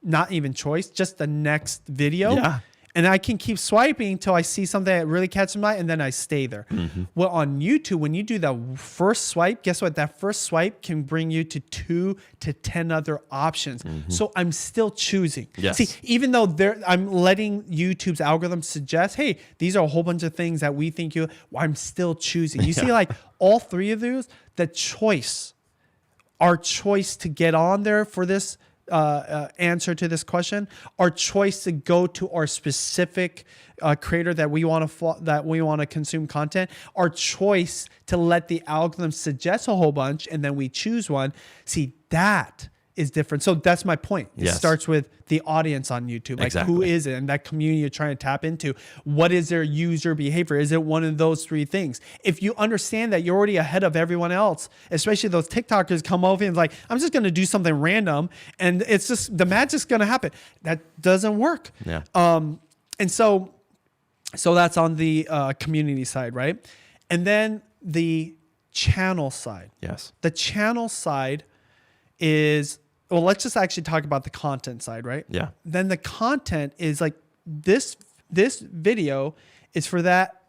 not even choice, just the next video. Yeah. And I can keep swiping until I see something that really catches my eye, and then I stay there. Well, on YouTube, when you do the first swipe, guess what? That first swipe can bring you to 2 to 10 other options. So I'm still choosing. Yes. See, even though I'm letting YouTube's algorithm suggest, hey, these are a whole bunch of things that we think I'm still choosing. You see, like all 3 of those, our choice to get on there for this answer to this question. Our choice to go to our specific creator that we want to consume content. Our choice to let the algorithm suggest a whole bunch and then we choose one. See, that is different. So that's my point. It starts with the audience on YouTube. Like who is it? And that community you're trying to tap into. What is their user behavior? Is it one of those three things? If you understand that you're already ahead of everyone else, especially those TikTokers come over and like, I'm just going to do something random and it's just the magic's going to happen. That doesn't work. Yeah. And so that's on the community side, right? And then the channel side. Yes. The channel side is, well, let's just actually talk about the content side, right? Yeah. Then the content is like this video is for that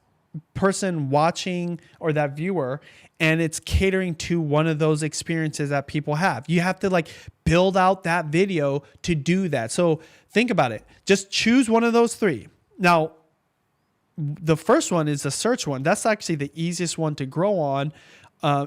person watching or that viewer, and it's catering to one of those experiences that people have. You have to like build out that video to do that. So think about it. Just choose one of those three. Now, the first one is the search one. That's actually the easiest one to grow on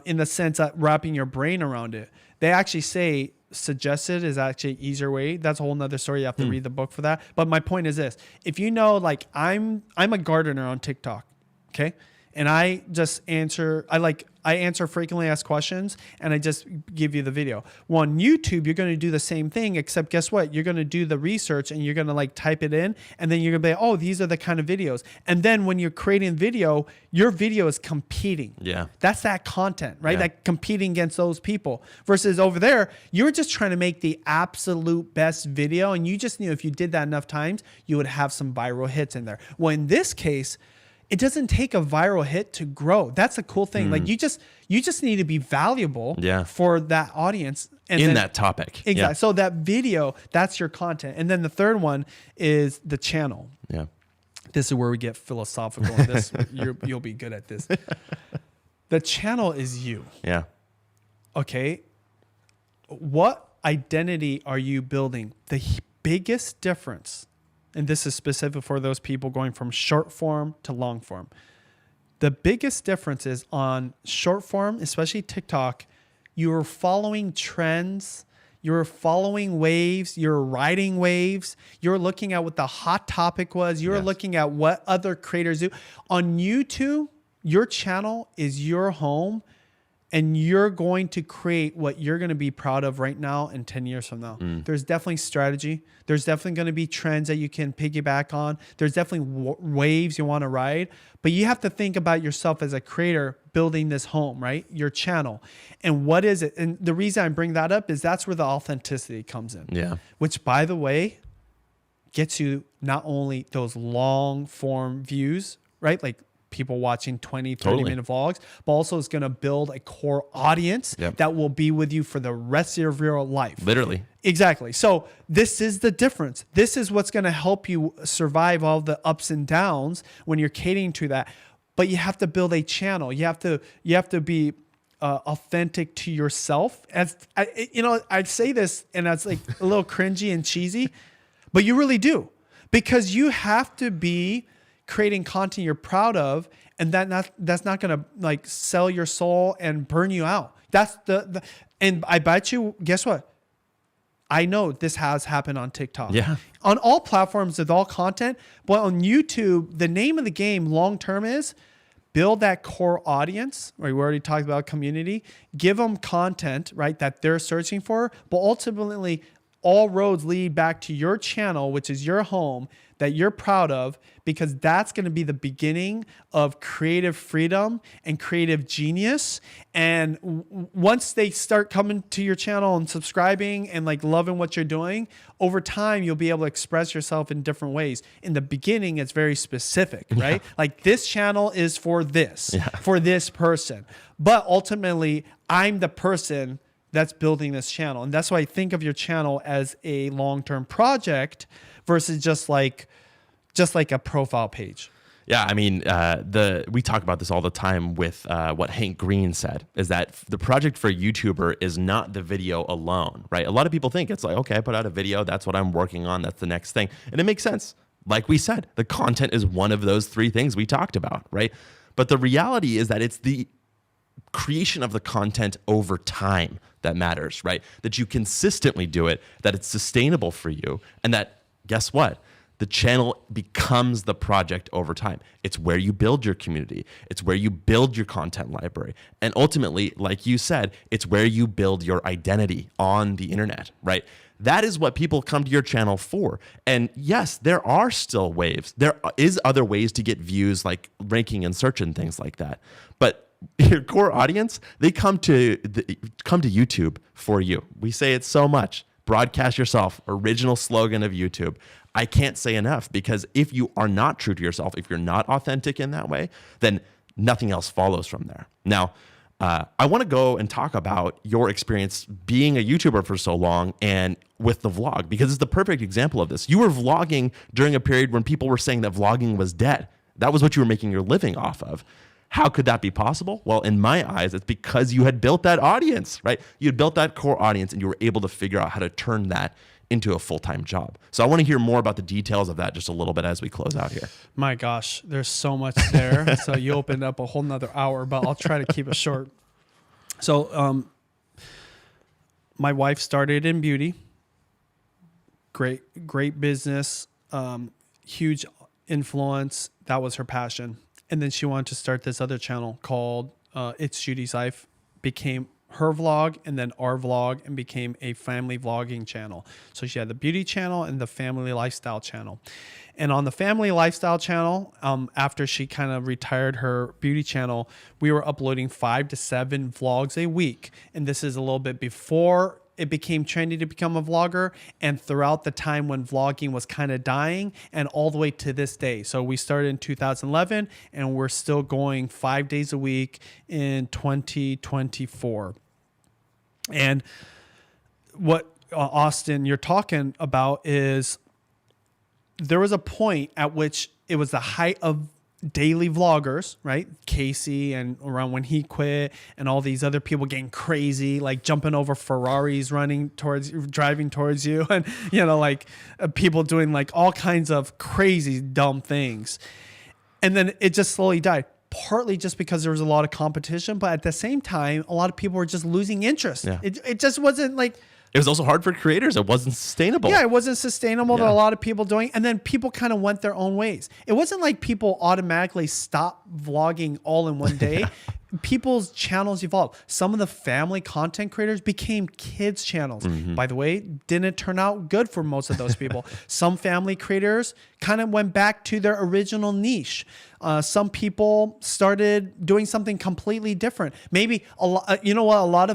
in the sense of wrapping your brain around it. They actually say suggested is actually an easier way. That's a whole nother story. You have to read the book for that. But my point is this. If you know, like I'm a gardener on TikTok, okay? And I just answer, I answer frequently asked questions and I just give you the video. Well, on YouTube, you're going to do the same thing, except guess what? You're going to do the research and you're going to like type it in and then you're going to be like, oh, these are the kind of videos. And then when you're creating video, your video is competing. Yeah. That's that content, right? Yeah. That competing against those people versus over there, you're just trying to make the absolute best video. And you just knew if you did that enough times, you would have some viral hits in there. Well, in this case, it doesn't take a viral hit to grow. That's a cool thing. Like you just need to be valuable for that audience. And in then, that topic. Exactly. Yeah. So that video, that's your content. And then the third one is the channel. Yeah. This is where we get philosophical. And this you'll be good at this. The channel is you. Yeah. Okay. What identity are you building? The biggest difference, and this is specific for those people going from short form to long form. The biggest difference is on short form, especially TikTok, you're following trends, you're following waves, you're riding waves, you're looking at what the hot topic was, you're looking at what other creators do. On YouTube, your channel is your home. And you're going to create what you're going to be proud of right now and 10 years from now. There's definitely strategy. There's definitely going to be trends that you can piggyback on. There's definitely waves you want to ride. But you have to think about yourself as a creator building this home, right? Your channel. And what is it? And the reason I bring that up is that's where the authenticity comes in. Yeah. Which, by the way, gets you not only those long form views, right? Like people watching 20, 30-minute vlogs, but also it's going to build a core audience that will be with you for the rest of your life. Literally. Exactly. So this is the difference. This is what's going to help you survive all the ups and downs when you're catering to that. But you have to build a channel. You have to be authentic to yourself. As I say this and it's like a little cringy and cheesy, but you really do, because you have to be creating content you're proud of, and that's not gonna like sell your soul and burn you out. That's the and I bet you, guess what? I know this has happened on TikTok. Yeah. On all platforms with all content, but on YouTube, the name of the game long term is build that core audience, right? We already talked about community. Give them content, right, that they're searching for, but ultimately all roads lead back to your channel, which is your home that you're proud of, because that's going to be the beginning of creative freedom and creative genius. And once they start coming to your channel and subscribing and like loving what you're doing, over time, you'll be able to express yourself in different ways. In the beginning, it's very specific, right? Like this channel is for this, for this person. But ultimately, I'm the person that's building this channel. And that's why I think of your channel as a long-term project versus just like a profile page. Yeah, I mean, we talk about this all the time with what Hank Green said, is that the project for a YouTuber is not the video alone, right? A lot of people think it's like, okay, I put out a video, that's what I'm working on, that's the next thing. And it makes sense. Like we said, the content is one of those three things we talked about, right? But the reality is that it's the creation of the content over time that matters, right? That you consistently do it, that it's sustainable for you, and that, guess what? The channel becomes the project over time. It's where you build your community. It's where you build your content library. And ultimately, like you said, it's where you build your identity on the internet, right? That is what people come to your channel for. And yes, there are still waves. There is other ways to get views, like ranking and search and things like that. But your core audience, they come to YouTube for you. We say it so much. Broadcast yourself, original slogan of YouTube. I can't say enough, because if you are not true to yourself, if you're not authentic in that way, then nothing else follows from there. Now, I want to go and talk about your experience being a YouTuber for so long and with the vlog, because it's the perfect example of this. You were vlogging during a period when people were saying that vlogging was dead. That was what you were making your living off of. How could that be possible? Well, in my eyes, it's because you had built that audience, right? You had built that core audience, and you were able to figure out how to turn that into a full-time job. So I want to hear more about the details of that just a little bit as we close out here. My gosh, there's so much there. So you opened up a whole nother hour, but I'll try to keep it short. So my wife started in beauty. Great business, huge influence. That was her passion. And then she wanted to start this other channel called It's Judy's Life. Became her vlog and then our vlog, and became a family vlogging channel. So she had the beauty channel and the family lifestyle channel. And on the family lifestyle channel, after she kind of retired her beauty channel, we were uploading 5 to 7 vlogs a week. And this is a little bit before it became trendy to become a vlogger, and throughout the time when vlogging was kind of dying, and all the way to this day. So we started in 2011, and we're still going 5 days a week in 2024. And what Austin, you're talking about is there was a point at which it was the height of daily vloggers, right? Casey, and around when he quit, and all these other people getting crazy, like jumping over Ferraris, driving towards you, and like people doing like all kinds of crazy dumb things. And then it just slowly died, partly just because there was a lot of competition, but at the same time, a lot of people were just losing interest. Yeah. It just wasn't like. It was also hard for creators. It wasn't sustainable. Yeah, it wasn't sustainable to a lot of people doing. And then people kind of went their own ways. It wasn't like people automatically stopped vlogging all in one day. People's channels evolved. Some of the family content creators became kids channels. Mm-hmm. By the way, didn't turn out good for most of those people. Some family creators kind of went back to their original niche. Some people started doing something completely different. Maybe a lot of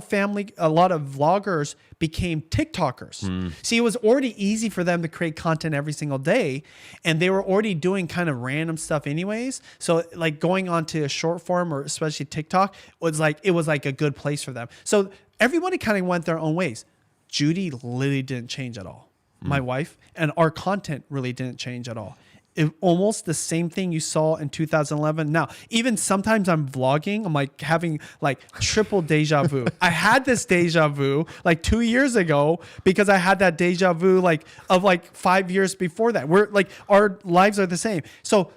vloggers became TikTokers. See, it was already easy for them to create content every single day, and they were already doing kind of random stuff anyways. So like going on to a short form, or especially TikTok, was like a good place for them. So everybody kind of went their own ways. Judy literally didn't change at all. My wife, and our content really didn't change at all. Almost the same thing you saw in 2011. Now, even sometimes I'm vlogging, I'm like having like triple deja vu. I had this deja vu like 2 years ago, because I had that deja vu of 5 years before that. We're like, our lives are the same. So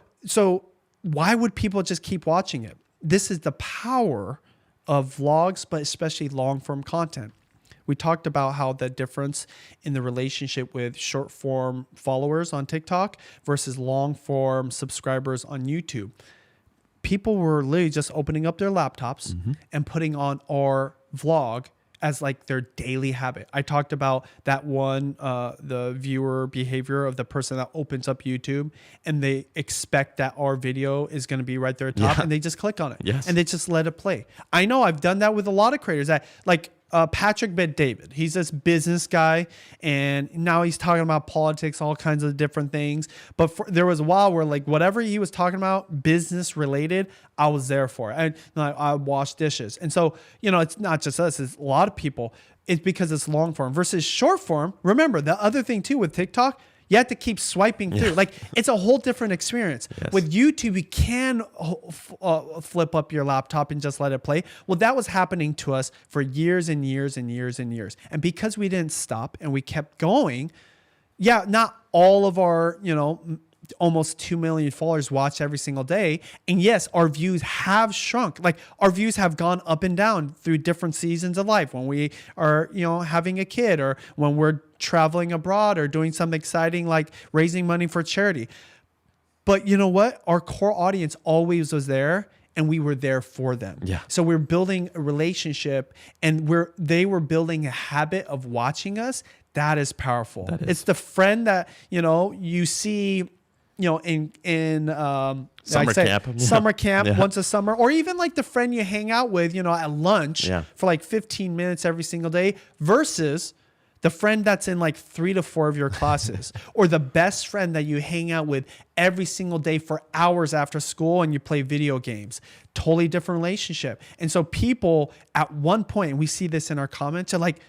why would people just keep watching it? This is the power of vlogs, but especially long form content. We talked about how the difference in the relationship with short form followers on TikTok versus long form subscribers on YouTube. People were literally just opening up their laptops and putting on our vlog as like their daily habit. I talked about that one, the viewer behavior of the person that opens up YouTube and they expect that our video is going to be right there at top, and they just click on it and they just let it play. I know I've done that with a lot of creators that like, Patrick Bet-David. He's this business guy, and now he's talking about politics, all kinds of different things. But there was a while where like whatever he was talking about, business related, I was there for it. I wash dishes. And so, it's not just us, it's a lot of people. It's because it's long form versus short form. Remember, the other thing too with TikTok, you have to keep swiping through. Like, it's a whole different experience. Yes. With YouTube, you can flip up your laptop and just let it play. Well, that was happening to us for years and years and years and years. And because we didn't stop and we kept going, not all of our, almost 2 million followers watch every single day. And yes, our views have shrunk. Like our views have gone up and down through different seasons of life when we are, having a kid or when we're traveling abroad or doing something exciting like raising money for charity. But you know what? Our core audience always was there and we were there for them. Yeah. So we're building a relationship and they were building a habit of watching us. That is powerful. It's the friend that, you see, in summer camp once a summer, or even like the friend you hang out with, at lunch for like 15 minutes every single day versus the friend that's in like 3 to 4 of your classes or the best friend that you hang out with every single day for hours after school and you play video games. Totally different relationship. And so people at one point, and we see this in our comments, are like,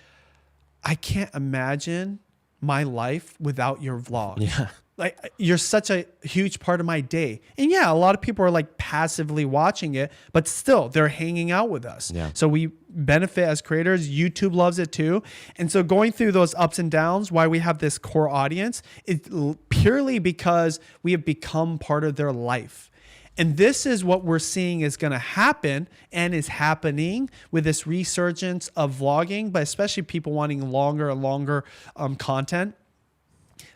I can't imagine my life without your vlog. Yeah. Like you're such a huge part of my day. And yeah, a lot of people are like passively watching it, but still they're hanging out with us. Yeah. So we benefit as creators. YouTube loves it too. And so going through those ups and downs, why we have this core audience is purely because we have become part of their life. And this is what we're seeing is going to happen and is happening with this resurgence of vlogging, but especially people wanting longer and longer content.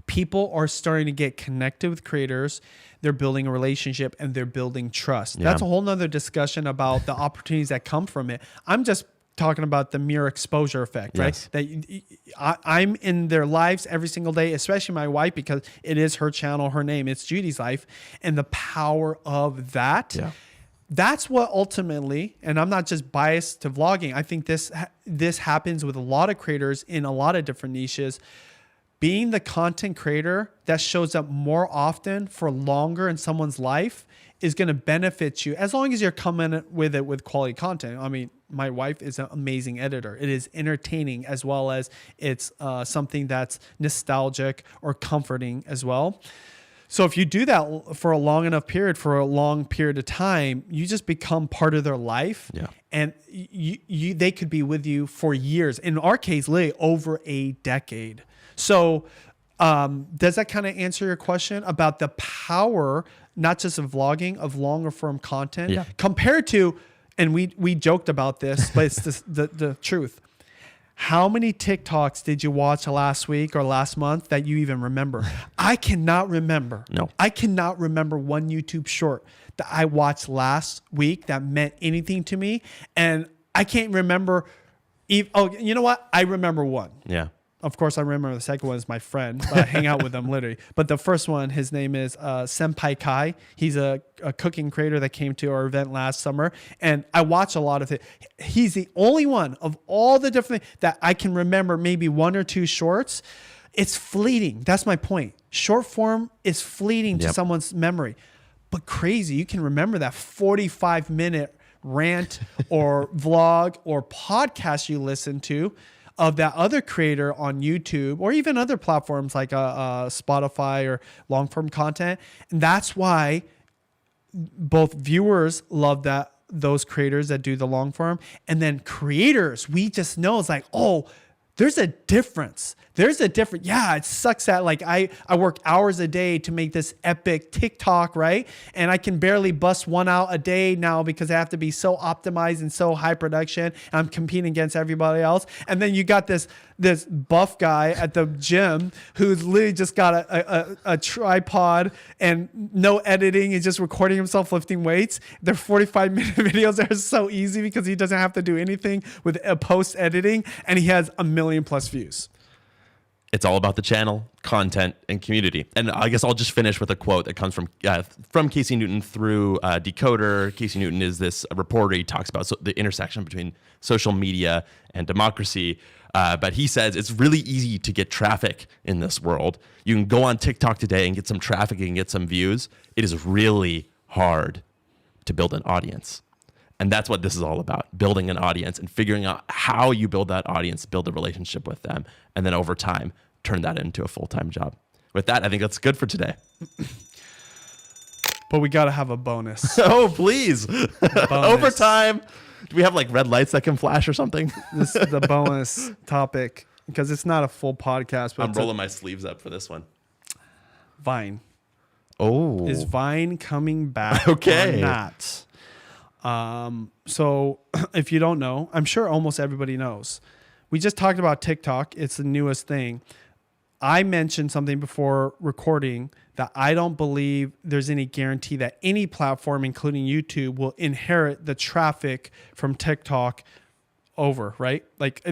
People are starting to get connected with creators. They're building a relationship and they're building trust. That's a whole nother discussion about the opportunities that come from it. I'm just talking about the mere exposure effect, right? That I'm in their lives every single day, especially my wife, because it is her channel, her name, it's Judy's life, and the power of that. Yeah. That's what ultimately, and I'm not just biased to vlogging. I think this happens with a lot of creators in a lot of different niches. Being the content creator that shows up more often for longer in someone's life is going to benefit you as long as you're coming with it with quality content. I mean, my wife is an amazing editor. It is entertaining as well as it's something that's nostalgic or comforting as well. So if you do that for a long enough period, for a long period of time, you just become part of their life. Yeah. And they could be with you for years. In our case, literally over a decade. So does that kind of answer your question about the power, not just of vlogging, of longer form content compared to, and we joked about this, but it's the truth. How many TikToks did you watch last week or last month that you even remember? I cannot remember. No. I cannot remember one YouTube short that I watched last week that meant anything to me. And I can't remember. Oh, you know what? I remember one. Yeah. Of course, I remember the second one is my friend. I hang out with him literally. But the first one, his name is Senpai Kai. He's a cooking creator that came to our event last summer. And I watch a lot of it. He's the only one of all the different that I can remember maybe 1 or 2 shorts. It's fleeting. That's my point. Short form is fleeting to someone's memory. But crazy, you can remember that 45-minute rant or vlog or podcast you listen to of that other creator on YouTube or even other platforms like Spotify or long form content. And that's why both viewers love those creators that do the long form, and then creators, we just know it's like, oh, there's a difference. Yeah, it sucks that like I work hours a day to make this epic TikTok, right? And I can barely bust one out a day now because I have to be so optimized and so high production. And I'm competing against everybody else. And then you got this buff guy at the gym who's literally just got a tripod and no editing. He's just recording himself lifting weights. Their 45-minute videos are so easy because he doesn't have to do anything with post editing, and he has 1 million+ views. It's all about the channel, content, and community. And I guess I'll just finish with a quote that comes from Casey Newton through Decoder. Casey Newton is this reporter. He talks about the intersection between social media and democracy. But he says it's really easy to get traffic in this world. You can go on TikTok today and get some traffic and get some views. It is really hard to build an audience. And that's what this is all about, building an audience and figuring out how you build that audience, build a relationship with them, and then over time, turn that into a full-time job. With that, I think that's good for today. But we got to have a bonus. Oh, please. Overtime. Do we have like red lights that can flash or something? This is the bonus topic because it's not a full podcast. But I'm rolling my sleeves up for this one. Vine. Oh. Is Vine coming back Okay. or not? So if you don't know, I'm sure almost everybody knows. We just talked about TikTok. It's the newest thing. I mentioned something before recording that I don't believe there's any guarantee that any platform, including YouTube, will inherit the traffic from TikTok over, right? Like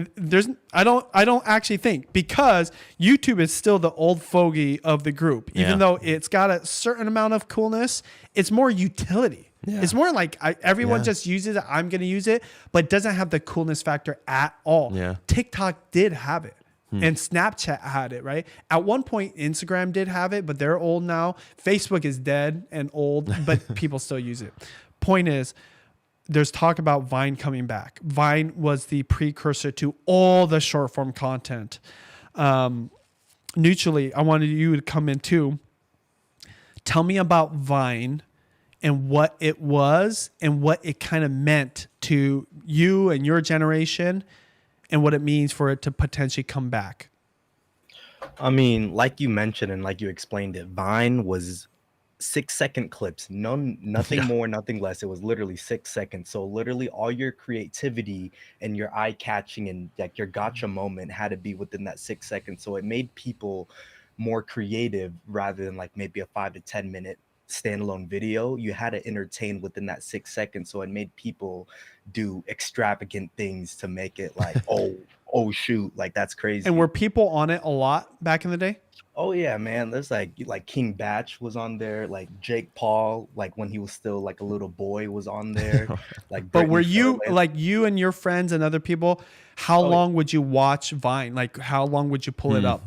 I don't actually think, because YouTube is still the old fogey of the group. Even though it's got a certain amount of coolness, it's more utility. Yeah. It's more like everyone just uses it. I'm going to use it, but doesn't have the coolness factor at all. Yeah. TikTok did have it. And Snapchat had it, right? At one point, Instagram did have it, but they're old now. Facebook is dead and old, but people still use it. Point is, there's talk about Vine coming back. Vine was the precursor to all the short form content. Neutrally, I wanted you to come in too. Tell me about Vine and what it was and what it kind of meant to you and your generation, and what it means for it to potentially come back. I mean, like you mentioned and like you explained it, Vine was 6-second clips, nothing more, nothing less. It was literally 6 seconds. So literally all your creativity and your eye catching and like your gotcha moment had to be within that 6 seconds. So it made people more creative rather than like maybe a 5 to 10 minute standalone video. You had to entertain within that 6 seconds. So it made people do extravagant things to make it like, oh shoot, like that's crazy. And were people on it a lot back in the day? Oh yeah, man. There's like King Batch was on there, like Jake Paul, like when he was still like a little boy was on there. Like, but were you like you and your friends and other people? How long would you watch Vine? Like how long would you pull it up?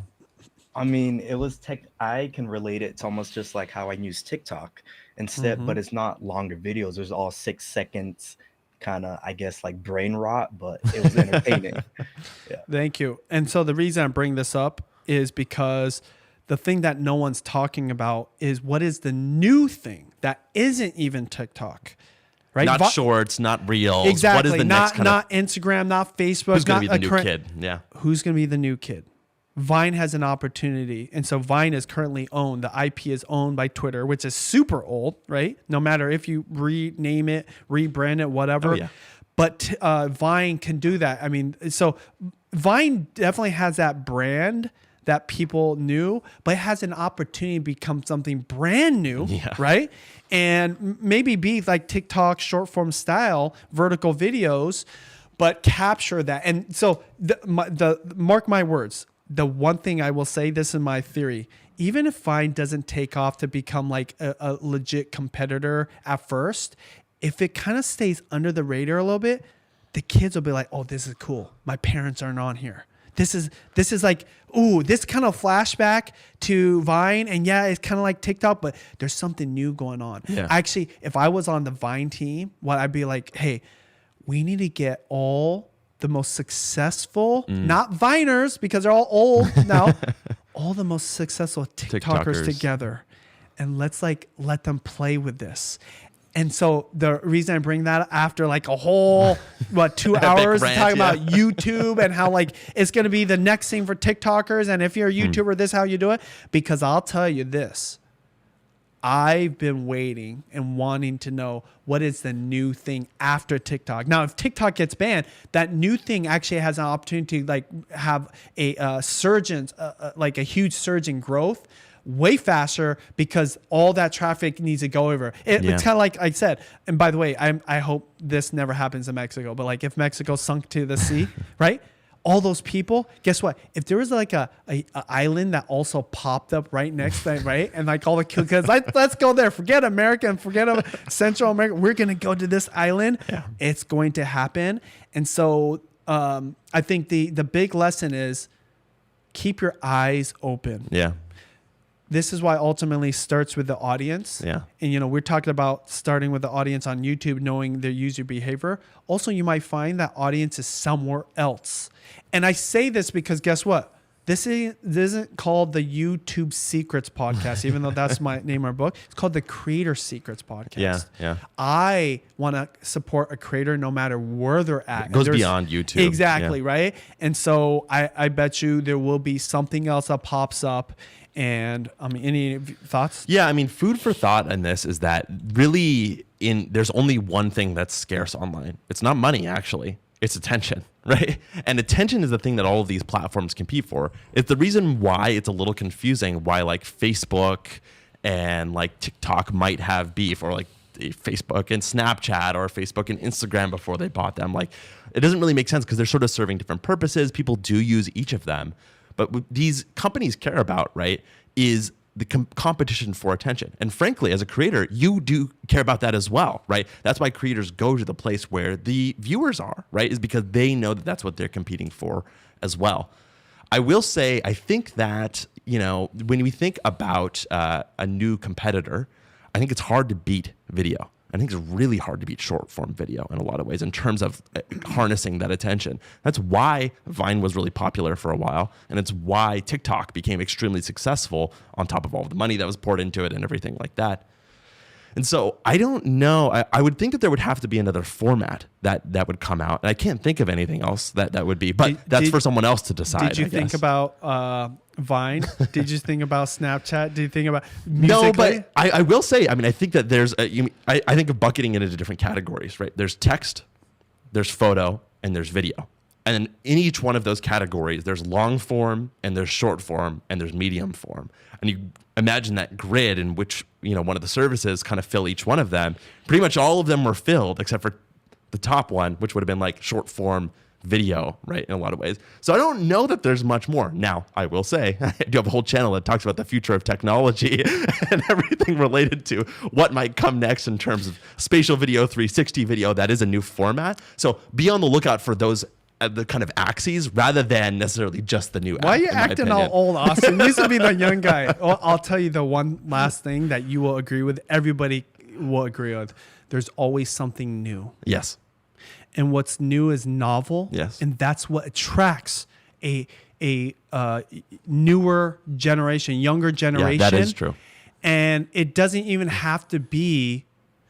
I mean, it was I can relate it to almost just like how I use TikTok instead, but it's not longer videos. There's all 6 seconds, kind of, I guess, like brain rot, but it was entertaining. Yeah. Thank you. And so the reason I bring this up is because the thing that no one's talking about is what is the new thing that isn't even TikTok, right? Not shorts, not reels. Exactly. What is the next kind not Instagram, not Facebook. Who's going to be the new kid? Yeah. Who's going to be the new kid? Vine has an opportunity. And so Vine is currently owned. The IP is owned by Twitter, which is super old, right? No matter if you rename it, rebrand it, whatever. Oh, yeah. But Vine can do that. I mean, so Vine definitely has that brand that people knew, but it has an opportunity to become something brand new, right? And maybe be like TikTok short form style, vertical videos, but capture that. And so mark my words, the one thing I will say, this is my theory, even if Vine doesn't take off to become like a legit competitor at first, if it kind of stays under the radar a little bit, the kids will be like, oh, this is cool. My parents aren't on here. This is like, ooh, this kind of flashback to Vine. And yeah, it's kind of like TikTok, but there's something new going on. Yeah. Actually, if I was on the Vine team, I'd be like, hey, we need to get all the most successful, not Viners, because they're all old now, all the most successful TikTokers together. And let's like let them play with this. And so the reason I bring that after like a whole 2 hours talking about YouTube and how like it's going to be the next thing for TikTokers, and if you're a YouTuber, this is how you do it. Because I'll tell you this, I've been waiting and wanting to know what is the new thing after TikTok. Now, if TikTok gets banned, that new thing actually has an opportunity to like have a like a huge surge in growth way faster, because all that traffic needs to go over. It's kind of like I said, and by the way, I hope this never happens in Mexico, but like if Mexico sunk to the sea, right? All those people, guess what? If there was like a island that also popped up right next to it, right? And like all the kids, let's go there. Forget America and forget Central America. We're going to go to this island. Yeah. It's going to happen. And so I think the big lesson is keep your eyes open. Yeah. This is why ultimately starts with the audience. Yeah. And, we're talking about starting with the audience on YouTube, knowing their user behavior. Also, you might find that audience is somewhere else. And I say this because guess what? This isn't called the YouTube Secrets Podcast, even though that's my name of our book. It's called the Creator Secrets Podcast. Yeah, yeah. I want to support a creator no matter where they're at. It goes beyond YouTube. Exactly, right? And so I bet you there will be something else that pops up. And I mean, any thoughts? Yeah, I mean, food for thought in this is that really there's only one thing that's scarce online. It's not money, actually. It's attention, right? And attention is the thing that all of these platforms compete for. It's the reason why it's a little confusing why like Facebook and like TikTok might have beef, or like Facebook and Snapchat or Facebook and Instagram before they bought them. Like, it doesn't really make sense because they're sort of serving different purposes. People do use each of them. But what these companies care about, right, is the competition for attention. And frankly, as a creator, you do care about that as well, right? That's why creators go to the place where the viewers are, right? Is because they know that that's what they're competing for as well. I will say, I think that, when we think about a new competitor, I think it's hard to beat video. I think it's really hard to beat short form video in a lot of ways in terms of harnessing that attention. That's why Vine was really popular for a while. And it's why TikTok became extremely successful on top of all of the money that was poured into it and everything like that. And so I don't know. I would think that there would have to be another format that would come out. And I can't think of anything else that would be. But that's for someone else to decide. Did you think about Vine? Did you think about Snapchat? Did you think about Musical.ly? No, but I will say, I mean, I think that there's, I think of bucketing it into different categories, right? There's text, there's photo, and there's video. And in each one of those categories, there's long form, and there's short form, and there's medium form. And you imagine that grid in which, one of the services kind of fill each one of them. Pretty much all of them were filled except for the top one, which would have been like short form video, right, in a lot of ways. So I don't know that there's much more. Now, I will say, I do have a whole channel that talks about the future of technology and everything related to what might come next in terms of spatial video, 360 video. That is a new format. So be on the lookout for those the kind of axes rather than necessarily just the new app. Why are you acting all old, Austin? You used to be the young guy. Well, I'll tell you the one last thing that you will agree with. Everybody will agree with. There's always something new. Yes. And what's new is novel. Yes. And that's what attracts a newer generation, younger generation. Yeah, that is true. And it doesn't even have to be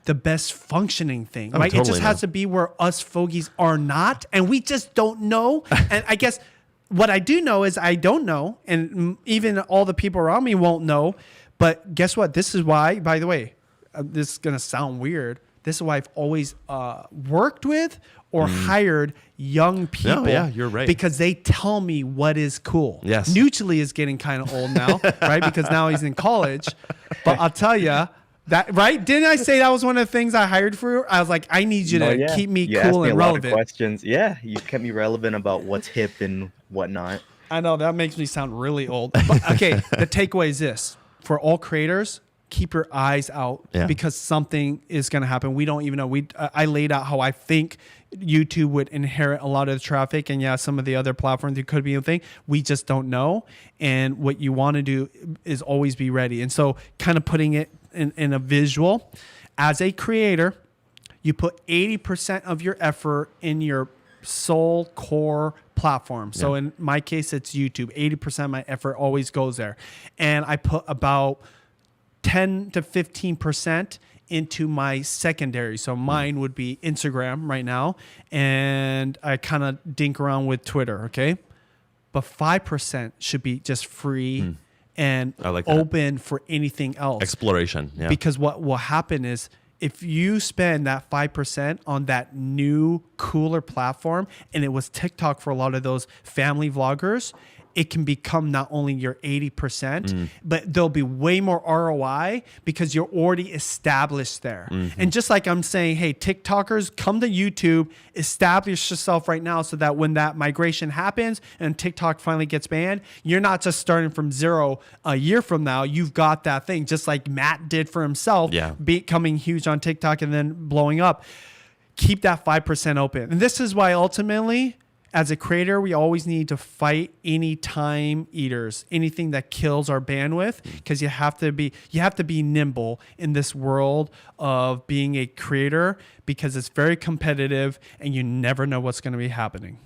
the best functioning thing, right? Totally it just has to be where us fogies are not, and we just don't know. And I guess what I do know is I don't know, and even all the people around me won't know. But guess what? This is why, by the way, this is going to sound weird. This is why I've always worked with or hired young people. No, yeah, you're right. Because they tell me what is cool. Yes. Mutually is getting kind of old now, right? Because now he's in college. But I'll tell you, that right? Didn't I say that was one of the things I hired for? I was like, I need you to keep me cool and relevant. A lot of questions. Yeah, you kept me relevant about what's hip and whatnot. I know that makes me sound really old. But okay, the takeaway is this: for all creators, keep your eyes out because something is going to happen. We don't even know. I laid out how I think YouTube would inherit a lot of the traffic, and some of the other platforms it could be a thing. We just don't know. And what you want to do is always be ready. And so, kind of putting it in a visual, as a creator, you put 80% of your effort in your sole core platform. So in my case, it's YouTube. 80% of my effort always goes there. And I put about 10 to 15% into my secondary. So mine would be Instagram right now. And I kind of dink around with Twitter, okay? But 5% should be just free and open for anything else. Exploration, yeah. Because what will happen is if you spend that 5% on that new, cooler platform, and it was TikTok for a lot of those family vloggers, it can become not only your 80%, but there'll be way more ROI because you're already established there. And just like I'm saying, hey, TikTokers, come to YouTube, establish yourself right now so that when that migration happens and TikTok finally gets banned, you're not just starting from zero a year from now. You've got that thing, just like Matt did for himself, becoming huge on TikTok and then blowing up. Keep that 5% open. And this is why ultimately, as a creator, we always need to fight any time eaters, anything that kills our bandwidth, because you have to be nimble in this world of being a creator because it's very competitive and you never know what's going to be happening.